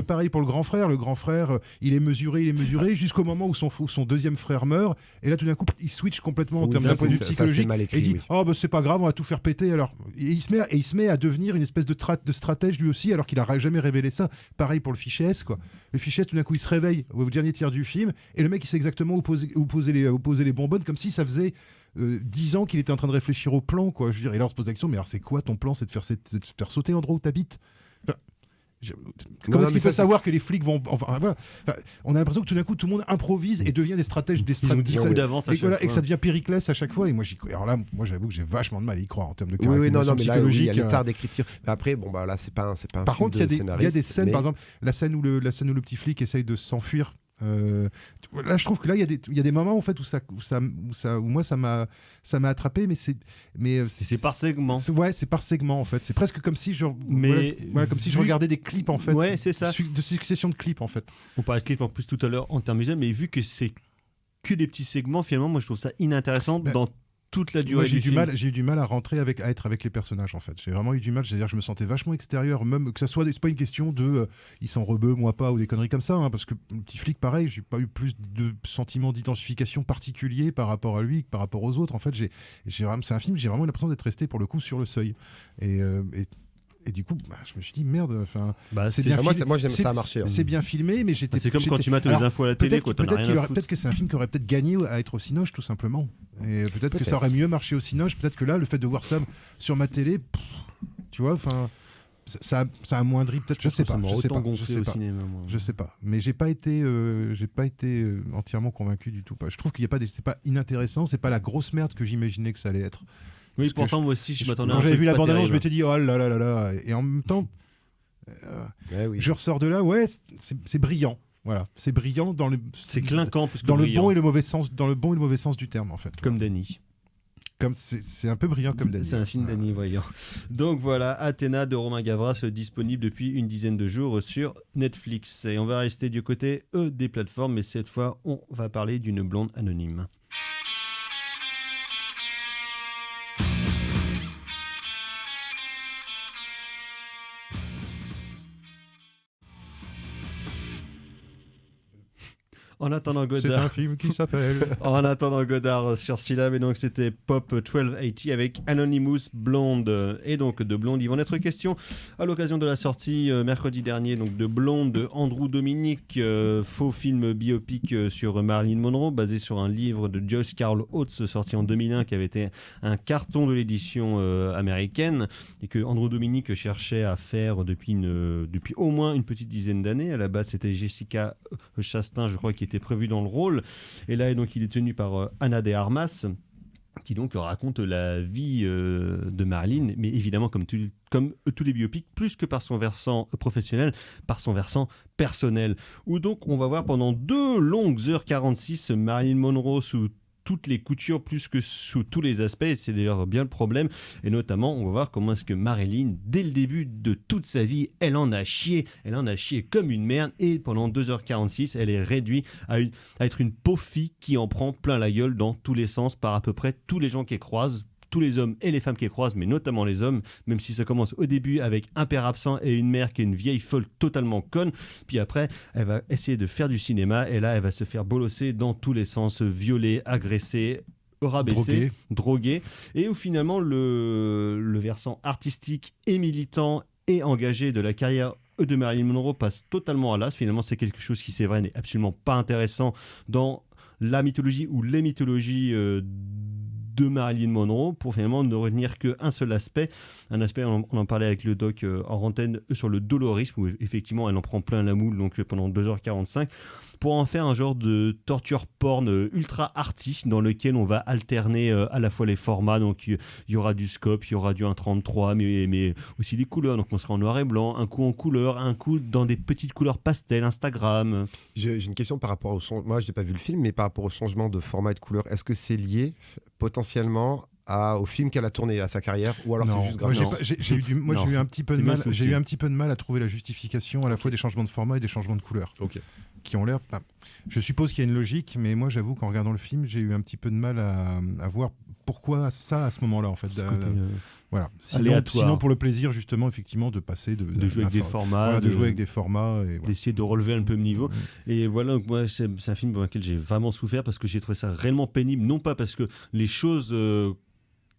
pareil pour le grand frère. Le grand frère, il est mesuré jusqu'au moment où son deuxième frère meurt. Et là, tout d'un coup, il switch complètement en Oui, termes ça, d'un point de vue ça, c'est psychologique. mal écrit, et il dit oui. oh, bah, c'est pas grave, on va tout faire péter. Alors, et il se met à devenir une espèce de stratège lui aussi, alors qu'il a jamais révélé ça. Pareil pour le fichier S, quoi. Le fichier S, tout d'un coup, il se réveille au dernier tiers du film. Et le mec, il sait exactement où poser les bonbonnes, comme si ça faisait 10 ans qu'il était en train de réfléchir au plan, quoi. Je veux dire, et là, on se pose la question, mais alors c'est quoi ton plan? C'est de faire sauter l'endroit où t'habites? Comment est-ce qu'il peut savoir que les flics vont... Voilà. On a l'impression que tout d'un coup, tout le monde improvise et devient des stratèges. Ils ont 10 coups d'avance à chaque fois. Et que ça devient Périclès à chaque fois. Et moi, alors là, j'avoue que j'ai vachement de mal à y croire en termes de Oui, caractérisation mais là, psychologique. il y a l'état d'écriture. Mais après, bon, bah là, c'est pas un Par film contre, de il y a scénariste, des scènes, mais- par exemple, la scène où le petit flic essaye de s'enfuir. Là, je trouve que là, il y a des moments en fait où moi ça m'a attrapé, mais C'est par segment. C'est par segment en fait. C'est presque comme si comme si je vu- regardais des clips en fait. Ouais, c'est ça. De succession de clips en fait. On parlait de clip en plus tout à l'heure en termes visuels, mais vu que c'est que des petits segments, finalement, moi je trouve ça inintéressant dans toute la durée Moi, du film. j'ai eu du mal à rentrer à être avec les personnages en fait. J'ai vraiment eu du mal, c'est-à-dire que je me sentais vachement extérieur, même que ça soit, c'est pas une question de ils sont rebeux, moi pas, ou des conneries comme ça, hein, parce que le petit flic, pareil, j'ai pas eu plus de sentiment d'identification particulier par rapport à lui que par rapport aux autres. En fait, c'est un film, j'ai vraiment l'impression d'être resté pour le coup sur le seuil. Et du coup, je me suis dit merde. Enfin, c'est bien moi, filmé. moi, j'aime ça a marché. C'est bien filmé, mais j'étais. C'est comme quand tu mates les Alors, infos à la télé, quoi. T'en as rien à foutre. Peut-être que c'est un film qui aurait peut-être gagné à être au Cinoche, tout simplement. Et peut-être que ça aurait mieux marché au Cinoche. Peut-être que là, le fait de voir ça sur ma télé, tu vois, enfin, ça amoindrit. Peut-être, je sais pas. Je sais pas. Mais j'ai pas été entièrement convaincu du tout. Je trouve qu'il y a pas, c'est pas inintéressant. C'est pas la grosse merde que j'imaginais que ça allait être. Oui, Parce que pourtant, moi aussi, je m'attendais à un quand j'avais truc vu la pas bande-annonce, je terrible. m'étais dit oh là là là là. Et en même temps, Oui. je ressors de là, ouais, c'est brillant. Voilà, c'est brillant dans le. C'est clinquant plus que dans le brillant. bon et le mauvais sens, dans le bon et le mauvais sens du terme en fait. Comme Danny. Comme c'est un peu brillant comme Danny. C'est un film Danny voyant. Donc voilà, Athéna de Romain Gavras, disponible depuis une dizaine de jours sur Netflix. Et on va rester du côté des plateformes, mais cette fois, on va parler d'une blonde anonyme. En attendant C'est Godard. un film qui s'appelle. En attendant Godard sur Syllab, et donc c'était Pop 1280 avec Anonymous Blonde. Et donc de Blonde, ils vont être question à l'occasion de la sortie mercredi dernier donc de Blonde de Andrew Dominic, faux film biopic sur Marilyn Monroe basé sur un livre de Joyce Carol Oates sorti en 2001 qui avait été un carton de l'édition américaine et que Andrew Dominic cherchait à faire depuis au moins une petite dizaine d'années. À la base, c'était Jessica Chastain, je crois, qui était prévu dans le rôle, et là donc il est tenu par Ana de Armas qui donc raconte la vie de Marilyn, mais évidemment comme tous les biopics, plus que par son versant professionnel, par son versant personnel, où donc on va voir pendant 2 longues heures 46 Marilyn Monroe sous toutes les coutures plus que sous tous les aspects, et c'est d'ailleurs bien le problème, et notamment on va voir comment est-ce que Marilyn, dès le début de toute sa vie, elle en a chié comme une merde, et pendant 2h46 elle est réduite à être une pauvre fille qui en prend plein la gueule dans tous les sens par à peu près tous les gens qu'elle croise, tous les hommes et les femmes qu'elle croise, mais notamment les hommes, même si ça commence au début avec un père absent et une mère qui est une vieille folle totalement conne, puis après elle va essayer de faire du cinéma, et là elle va se faire bolosser dans tous les sens, violer, agresser, rabaisser, droguer, et où finalement le versant artistique et militant et engagé de la carrière de Marilyn Monroe passe totalement à l'as. Finalement c'est quelque chose qui, c'est vrai, n'est absolument pas intéressant dans la mythologie ou les mythologies de Marilyn Monroe, pour finalement ne retenir qu'un seul aspect, on en parlait avec le doc en antenne sur le dolorisme, où effectivement elle en prend plein la moule donc pendant 2h45, pour en faire un genre de torture porn ultra arty dans lequel on va alterner à la fois les formats, donc il y aura du scope, il y aura du 1.33 mais aussi des couleurs, donc on sera en noir et blanc, un coup en couleur, un coup dans des petites couleurs pastel, Instagram. J'ai une question par rapport au changement. Moi, je n'ai pas vu le film, mais par rapport au changement de format et de couleur, est-ce que c'est lié potentiellement au film qu'elle a tourné, à sa carrière, ou alors c'est juste grave? J'ai eu un petit peu de mal à trouver la justification à la fois des changements de format et des changements de couleur. Ok. qui ont l'air... je suppose qu'il y a une logique, mais moi j'avoue qu'en regardant le film, j'ai eu un petit peu de mal à voir pourquoi ça à ce moment-là en fait. Voilà. Sinon pour le plaisir justement effectivement de passer de jouer avec des formats, voilà, de jouer avec des formats, et d'essayer de relever un peu le niveau. Et voilà, donc moi c'est un film pour lequel j'ai vraiment souffert parce que j'ai trouvé ça réellement pénible, non pas parce que les choses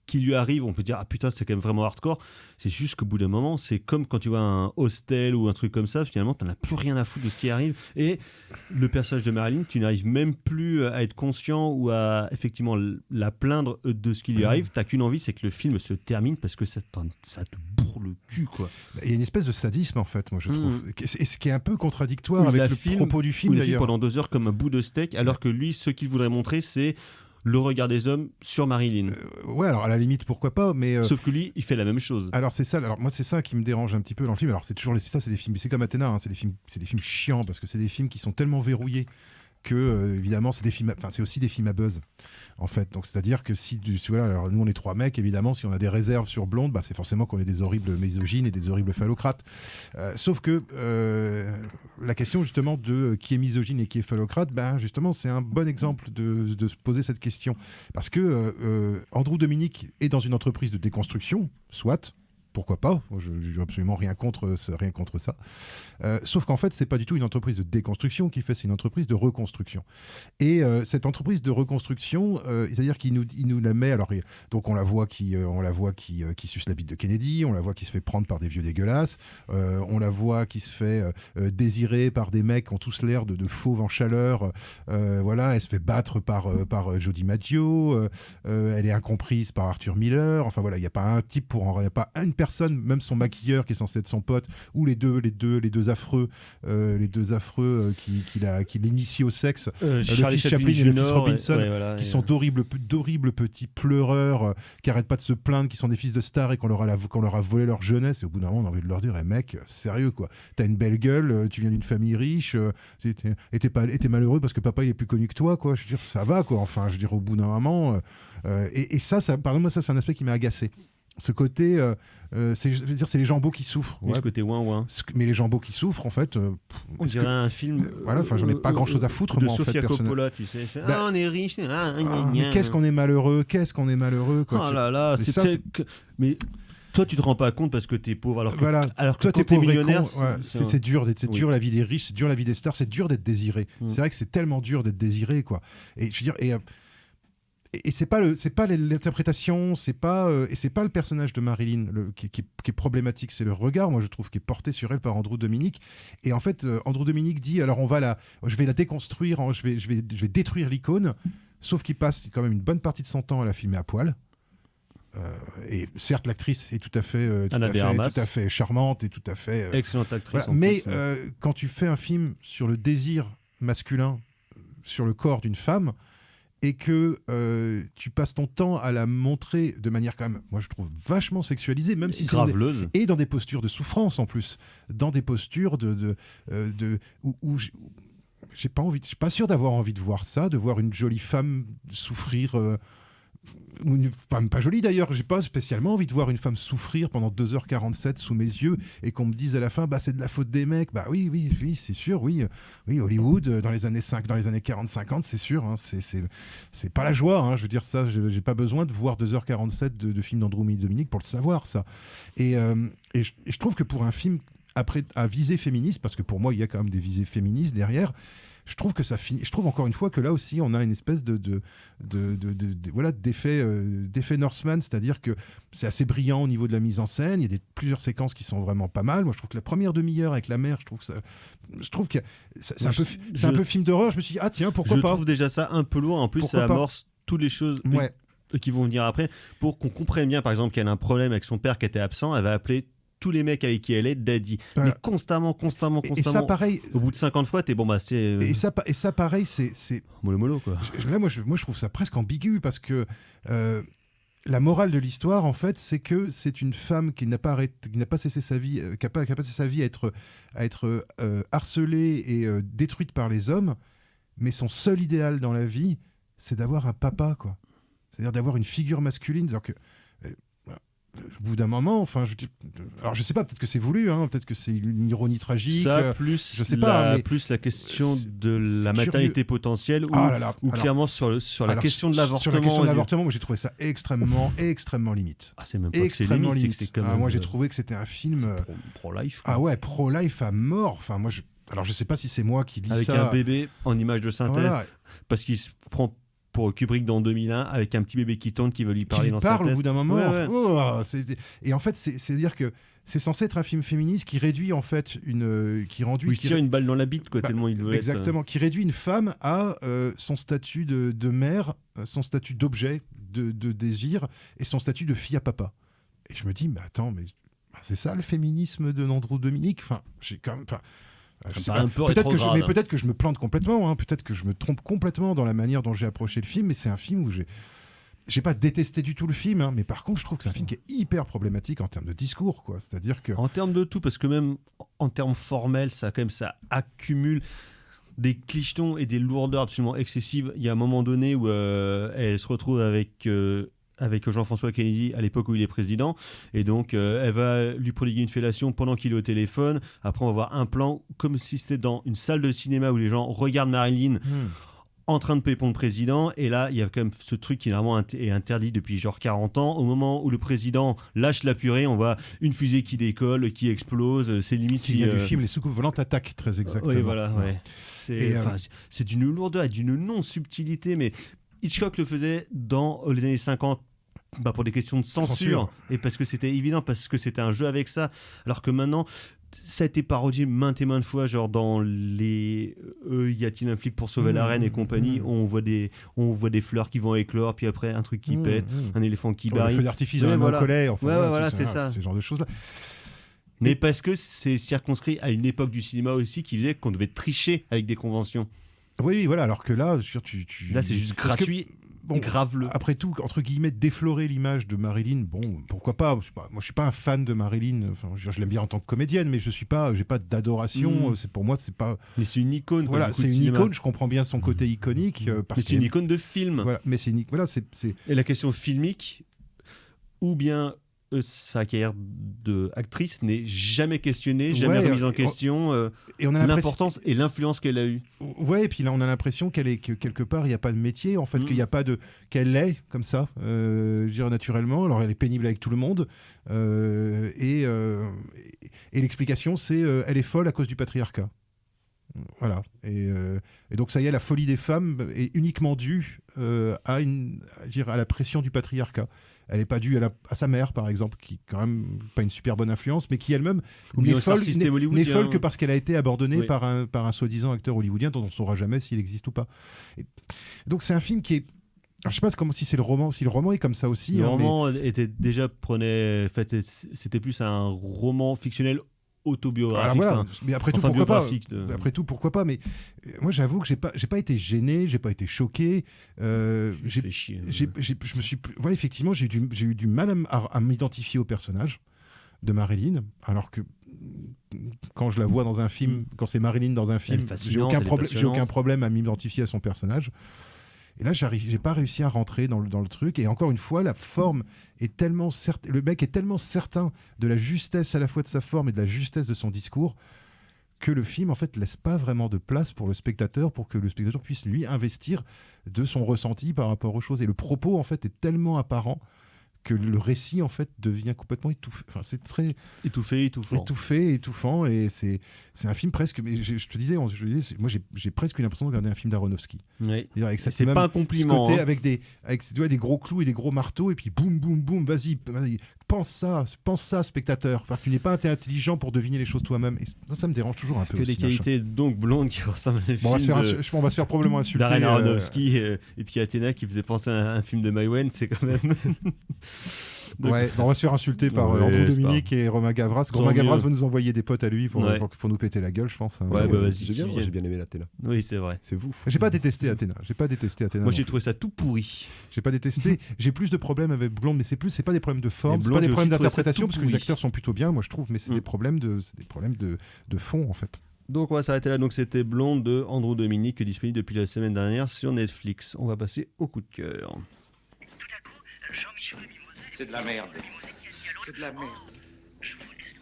qui lui arrivent, on peut dire ah putain c'est quand même vraiment hardcore, c'est juste qu'au bout d'un moment c'est comme quand tu vois un Hostel ou un truc comme ça, finalement t'en as plus rien à foutre de ce qui arrive, et le personnage de Marilyn, tu n'arrives même plus à être conscient ou à effectivement la plaindre de ce qui lui arrive, t'as qu'une envie, c'est que le film se termine parce que ça te bourre le cul quoi. Il y a une espèce de sadisme en fait, moi je trouve, et ce qui est un peu contradictoire avec le propos du film d'ailleurs. Pendant 2 heures comme un bout de steak, alors que lui ce qu'il voudrait montrer c'est le regard des hommes sur Marilyn. Ouais, alors à la limite, pourquoi pas, mais... Sauf que lui, il fait la même chose. Alors c'est ça, alors moi c'est ça qui me dérange un petit peu dans le film. Alors c'est toujours ça, c'est des films, c'est comme Athéna, hein, c'est des films chiants, parce que c'est des films qui sont tellement verrouillés que évidemment c'est aussi des films à buzz en fait, donc c'est à dire que voilà, alors nous on est 3 mecs, évidemment si on a des réserves sur Blonde, c'est forcément qu'on est des horribles misogynes et des horribles phallocrates, sauf que la question justement de qui est misogyne et qui est phallocrate, justement c'est un bon exemple de se poser cette question, parce que Andrew Dominic est dans une entreprise de déconstruction, soit pourquoi pas, je n'ai absolument rien contre ça. Sauf qu'en fait, c'est pas du tout une entreprise de déconstruction qu'il fait, c'est une entreprise de reconstruction. Et cette entreprise de reconstruction, c'est-à-dire qu'il nous la met. Alors, donc on la voit qui suce la bite de Kennedy, on la voit qui se fait prendre par des vieux dégueulasses, on la voit qui se fait désirer par des mecs qui ont tous l'air de fauves en chaleur. Voilà, elle se fait battre par Jody Maggio, elle est incomprise par Arthur Miller. Enfin voilà, il n'y a pas un type il n'y a pas une personne, même son maquilleur qui est censé être son pote, ou les deux affreux qui l'initient au sexe, le fils Chaplin et le fils Robinson, qui sont d'horribles petits pleureurs qui arrêtent pas de se plaindre, qui sont des fils de stars et qu'on leur a volé leur jeunesse, et au bout d'un moment on a envie de leur dire mec, sérieux quoi, t'as une belle gueule, tu viens d'une famille riche, et t'es malheureux parce que papa il est plus connu que toi quoi, je veux dire ça va quoi, enfin je veux dire au bout d'un moment et ça par exemple moi ça c'est un aspect qui m'a agacé. Ce côté, c'est les Jambeaux qui souffrent. Ouais. Ce côté ouin. Mais les Jambeaux qui souffrent, en fait. On dirait un film. Voilà, j'en ai pas grand chose à foutre, moi, en fait. Sofia Coppola, tu sais. On est riche. Mais qu'est-ce qu'on est malheureux, quoi. Oh là là, mais toi, tu te rends pas compte parce que t'es pauvre. Alors que, toi, quand t'es millionnaire, c'est dur. C'est dur la vie des riches, c'est dur la vie des stars, c'est dur d'être désiré. C'est vrai que c'est tellement dur d'être désiré, quoi. Et je veux dire, et c'est pas l'interprétation, c'est pas le personnage de Marilyn qui est problématique, c'est le regard, moi je trouve, qui est porté sur elle par Andrew Dominic. Et en fait, Andrew Dominic dit alors je vais la déconstruire, je vais détruire l'icône, sauf qu'il passe quand même une bonne partie de son temps à la filmer à poil. Et certes, l'actrice est tout à fait charmante et tout à fait excellente actrice. Voilà. Mais quand tu fais un film sur le désir masculin, sur le corps d'une femme, et que tu passes ton temps à la montrer de manière quand même, moi je trouve vachement sexualisée, même si graveleuse, et dans des postures de souffrance en plus, dans des postures où j'ai pas envie, je suis pas sûr d'avoir envie de voir ça, de voir une jolie femme souffrir. Ou une femme pas jolie d'ailleurs, j'ai pas spécialement envie de voir une femme souffrir pendant 2h47 sous mes yeux et qu'on me dise à la fin c'est de la faute des mecs. Oui, c'est sûr, oui, Hollywood dans les années 40-50, c'est sûr, hein, c'est pas la joie, hein, je veux dire ça, j'ai pas besoin de voir 2h47 de films d'Andrew Dominic pour le savoir ça. Et je trouve que pour un film après à visée féministe, parce que pour moi il y a quand même des visées féministes derrière, je trouve que ça finit. Je trouve encore une fois que là aussi on a une espèce d'effet Northman, c'est-à-dire que c'est assez brillant au niveau de la mise en scène. Il y a plusieurs séquences qui sont vraiment pas mal. Moi, je trouve que la première demi-heure avec la mère, je trouve que c'est un peu film d'horreur. Je me suis dit tiens, pourquoi pas. Je trouve déjà ça un peu lourd. En plus, ça amorce toutes les choses. Ouais. Qui vont venir après, pour qu'on comprenne bien, par exemple, qu'elle a un problème avec son père qui était absent, elle va appeler tous les mecs avec qui elle est Daddy, mais constamment. Et ça, pareil, au bout de 50 fois t'es c'est et ça pareil, c'est mollo quoi. Là moi je trouve ça presque ambigu, parce que la morale de l'histoire en fait, c'est que c'est une femme qui n'a pas cessé sa vie, qui a passé sa vie à être harcelée et détruite par les hommes, mais son seul idéal dans la vie, c'est d'avoir un papa, quoi. C'est-à-dire d'avoir une figure masculine. Donc au bout d'un moment, enfin, alors je sais pas, peut-être que c'est voulu, hein, peut-être que c'est une ironie tragique. Ça, plus, je sais pas, mais plus la question de la curieux. maternité potentielle, ou Alors, clairement sur la question de l'avortement. Sur la question de l'avortement, moi j'ai trouvé ça extrêmement limite. Ah, c'est même pas que c'est Extrêmement limite, limite. c'est que c'est quand même, Moi j'ai trouvé que c'était un film pro-life. ah ouais, pro-life à mort. Enfin, moi alors je sais pas si c'est moi qui lis avec ça. un bébé en image de synthèse, Voilà. parce qu'il se prend pour Kubrick dans 2001 avec un petit bébé qui tourne, qui veut lui parler Qui dans parle sa tête. au bout d'un moment. Ouais, ouais. Et en fait, c'est-à-dire que c'est censé être un film féministe qui réduit en fait Où il se qui tire une balle dans la bite, quoi, Bah, tellement il veut exactement, qui réduit une femme à son statut de mère, son statut d'objet de désir et son statut de fille à papa. Et je me dis, mais attends, c'est ça le féminisme de Andrew Dominic. Enfin, j'ai quand même. Je sais pas. Peut-être que je me plante complètement, hein, peut-être que je me trompe complètement dans la manière dont j'ai approché le film, mais c'est un film où j'ai pas détesté du tout le film, hein, mais par contre je trouve que c'est un film qui est hyper problématique en termes de discours, quoi. C'est-à-dire que En termes de tout, parce que même en termes formels, ça accumule des clichetons et des lourdeurs absolument excessives. Il y a un moment donné où elle se retrouve avec Jean-François Kennedy à l'époque où il est président, et donc elle va lui prodiguer une fellation pendant qu'il est au téléphone. Après on va voir un plan comme si c'était dans une salle de cinéma où les gens regardent Marilyn en train de pépon le président, et là il y a quand même ce truc qui normalement est interdit depuis genre 40 ans. Au moment où le président lâche la purée, on voit une fusée qui décolle, qui explose, c'est limite qui vient du film Les soucoupes volantes attaquent, très exactement. Oui, voilà, ouais. C'est d'une lourdeur et d'une non-subtilité, mais Hitchcock le faisait dans les années 50 pour des questions de censure, et parce que c'était évident, parce que c'était un jeu avec ça, alors que maintenant ça a été parodié maintes et maintes fois, genre dans les y a-t-il un flic pour sauver la reine et compagnie, on voit des fleurs qui vont éclore, puis après un truc qui pète, un éléphant qui le barille, feu d'artifice dans le collet, enfin, voilà, c'est ça, ce genre de choses là. Mais parce que c'est circonscrit à une époque du cinéma aussi qui faisait qu'on devait tricher avec des conventions. Oui, voilà, alors que là, là c'est juste gratuit. Grave-le. Après tout, entre guillemets, déflorer l'image de Marilyn, bon, pourquoi pas. Moi, je suis pas un fan de Marilyn. Enfin, je l'aime bien en tant que comédienne, mais j'ai pas d'adoration. Pour moi, c'est pas. Mais c'est une icône. Voilà, c'est une icône. Je comprends bien son côté iconique. Mais c'est une icône de film. Voilà, mais c'est voilà, c'est. Et la question filmique, ou bien sa carrière d'actrice n'est jamais questionnée, jamais remise en question, et on a l'importance et l'influence qu'elle a eue. Ouais, et puis là on a l'impression que quelque part il n'y a pas de métier, en fait, qu'il n'y a pas de, qu'elle est comme ça, je dirais naturellement. Alors elle est pénible avec tout le monde, et l'explication c'est elle est folle à cause du patriarcat. Voilà, et donc ça y est, la folie des femmes est uniquement due à la pression du patriarcat. Elle n'est pas due à sa mère, par exemple, qui quand même pas une super bonne influence, mais qui elle-même n'est folle que parce qu'elle a été abandonnée par un soi-disant acteur hollywoodien dont on ne saura jamais s'il existe ou pas. Et donc c'est un film qui est... Alors, je sais pas si c'est le roman, si le roman est comme ça aussi. Le roman c'était plus un roman fictionnel autobiographique. Voilà, mais après tout, pourquoi pas. Après tout, pourquoi pas. Mais moi, j'avoue que j'ai pas été gêné, j'ai pas été choqué. Fait chier. Je me suis, voilà, effectivement, j'ai eu du mal à m'identifier au personnage de Marilyn, alors que quand je la vois dans un film, quand c'est Marilyn dans un film, j'ai aucun problème à m'identifier à son personnage. Et là, j'ai pas réussi à rentrer dans le truc. Et encore une fois, la forme est tellement certaine. Le mec est tellement certain de la justesse à la fois de sa forme et de la justesse de son discours que le film, en fait, laisse pas vraiment de place pour le spectateur, pour que le spectateur puisse, lui, investir de son ressenti par rapport aux choses. Et le propos, en fait, est tellement apparent que le récit, en fait, devient complètement étouffé. Enfin, c'est très... étouffant. Et c'est un film presque... Mais je te disais, moi, j'ai presque eu l'impression de regarder un film d'Aronofsky. Oui. C'est pas un compliment. Ce côté, avec des gros clous et des gros marteaux, et puis boum, boum, boum, vas-y, pense ça, spectateur. Enfin, tu n'es pas intelligent pour deviner les choses toi-même. Et ça me dérange toujours un peu. Que aussi, les qualités donc blondes qui ressemblent à on va se faire probablement insulter. Darren Aronofsky et puis Athéna qui faisait penser à un film de Maïwen, c'est quand même... Donc, on va se faire insulter par Andrew Dominic et Romain Gavras. Romain Gavras va nous envoyer des potes à lui pour nous péter la gueule, je pense. Vas-y, j'ai bien aimé l'Athéna. Oui, c'est vrai. C'est vous. J'ai pas détesté Athéna. Moi, j'ai trouvé ça tout pourri. J'ai pas détesté. J'ai plus de problèmes avec Blonde, mais c'est pas des problèmes de forme, c'est pas des problèmes d'interprétation, parce que les acteurs sont plutôt bien, moi je trouve, mais c'est des problèmes de fond, en fait. Donc on va s'arrêter là. Donc c'était Blonde de Andrew Dominic, disponible depuis la semaine dernière sur Netflix. On va passer au coup de cœur. C'est de la merde. C'est de la merde.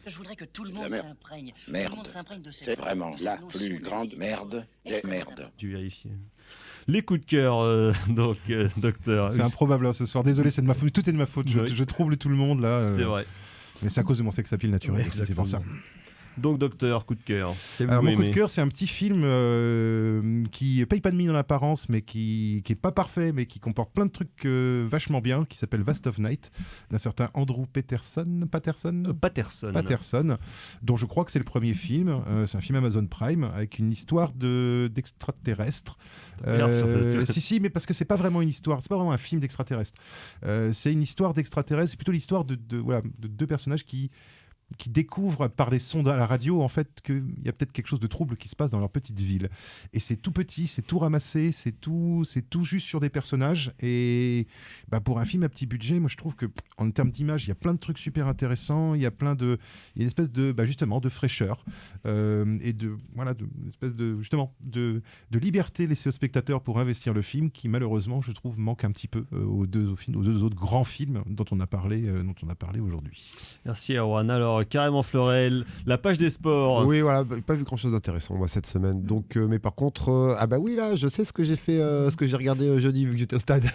Je voudrais que tout le La monde merde. s'imprègne. Tout Merde. le monde s'imprègne de cette C'est vraiment la notion plus de grande musique. merde des Extrêmement merdes. J'ai vérifié. Les coups de cœur, docteur. C'est improbable hein, ce soir. Désolé, c'est de ma faute. Tout est de ma faute. Oui. Je trouble tout le monde là. C'est vrai. Mais c'est à cause de mon sex appeal naturel. aussi, c'est pour ça. Donc, docteur, coup de cœur. Alors, mon coup de cœur, c'est un petit film qui paye pas de mine en apparence, mais qui est pas parfait, mais qui comporte plein de trucs vachement bien, qui s'appelle Vast of Night, d'un certain Andrew Patterson, dont je crois que c'est le premier film. C'est un film Amazon Prime avec une histoire d'extraterrestres. Si, mais parce que c'est pas vraiment une histoire, c'est pas vraiment un film d'extraterrestres. C'est une histoire d'extraterrestres, c'est plutôt l'histoire de deux personnages qui découvrent par des sondes à la radio en fait qu'il y a peut-être quelque chose de trouble qui se passe dans leur petite ville. Et c'est tout petit, c'est tout ramassé, c'est tout juste sur des personnages. Et pour un film à petit budget, moi je trouve que en termes d'image, il y a plein de trucs super intéressants. Il y a une espèce de justement de fraîcheur et une espèce de liberté laissée aux spectateurs pour investir le film qui malheureusement je trouve manque un petit peu aux deux autres grands films dont on a parlé aujourd'hui. Merci Erwan. Alors carrément Fleurel, la page des sports. Oui, voilà, pas vu grand chose d'intéressant moi cette semaine. Donc, mais par contre, là, je sais ce que j'ai fait, ce que j'ai regardé jeudi vu que j'étais au stade.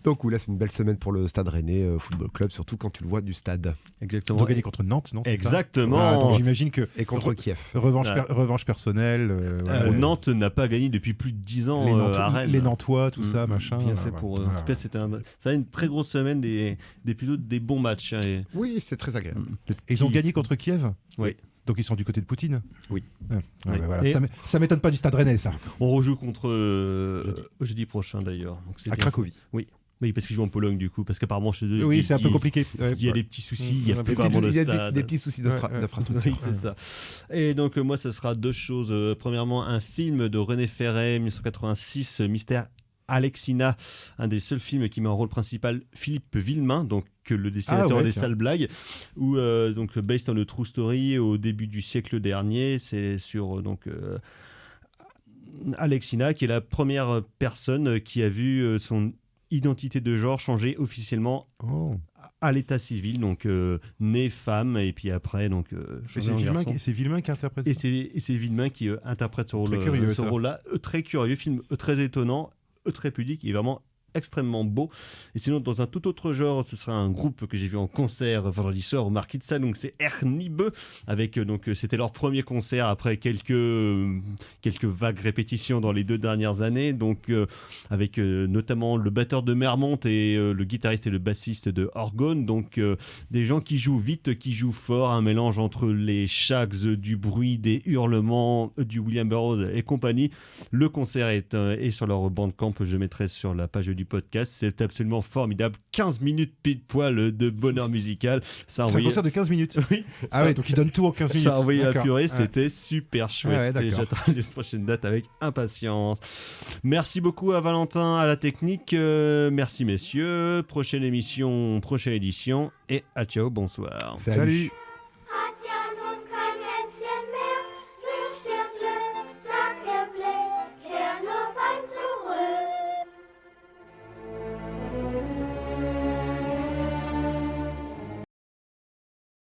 Donc là, c'est une belle semaine pour le Stade Rennais Football Club, surtout quand tu le vois du stade. Exactement. Ils ont gagné contre Nantes, non? Exactement. Donc j'imagine que et contre Kiev. Revanche personnelle. Nantes n'a pas gagné depuis plus de 10 ans à Rennes. Les Nantois, tout ça, machin. Bien fait pour eux. En tout cas, ça a une très grosse semaine, des bons matchs. Hein, Oui, c'est très agréable. Et ils ont gagné contre Kiev. Oui. Donc ils sont du côté de Poutine. Oui. Voilà. Ça m'étonne pas du Stade Rennais, ça. On rejoue contre jeudi prochain d'ailleurs. Donc c'est à bien. Cracovie. Oui, parce qu'ils jouent en Pologne du coup, parce qu'apparemment chez eux. Oui, c'est un peu compliqué. Il y a des petits soucis, il y a plus Il vraiment de stade. y a des petits soucis d'infrastructure. Oui, c'est ça. Et donc moi, ce sera deux choses. Premièrement, un film de René Ferret, 1986, Mystère Alexina, un des seuls films qui met en rôle principal Philippe Villemain, donc le dessinateur des sales blagues, ou donc based on a true story au début du siècle dernier. C'est sur Alexina, qui est la première personne qui a vu son identité de genre changer officiellement à l'état civil, donc née femme et puis après donc c'est Villemain qui interprète ça. Et c'est Villemain qui interprète ce Très rôle-là, très curieux, film très étonnant, très pudique et vraiment extrêmement beau. Et sinon, dans un tout autre genre, ce sera un groupe que j'ai vu en concert vendredi soir au Marquis de Sade, donc c'est Ernibe, avec c'était leur premier concert après quelques vagues répétitions dans les 2 dernières années, donc avec notamment le batteur de Mermont et le guitariste et le bassiste de Orgone, donc des gens qui jouent vite, qui jouent fort, un mélange entre les shags, du bruit, des hurlements, du William Burroughs et compagnie. Le concert est sur leur bandcamp, je mettrai sur la page du podcast, c'est absolument formidable. 15 minutes pile poil de bonheur musical. C'est un concert de 15 minutes. Oui. Donc ils donnent tout en 15 minutes. Ça a envoyé la purée, c'était super chouette. Ouais, et j'attends les prochaines dates avec impatience. Merci beaucoup à Valentin, à la technique. Merci messieurs. Prochaine émission, prochaine édition. Et à ciao, bonsoir. Salut.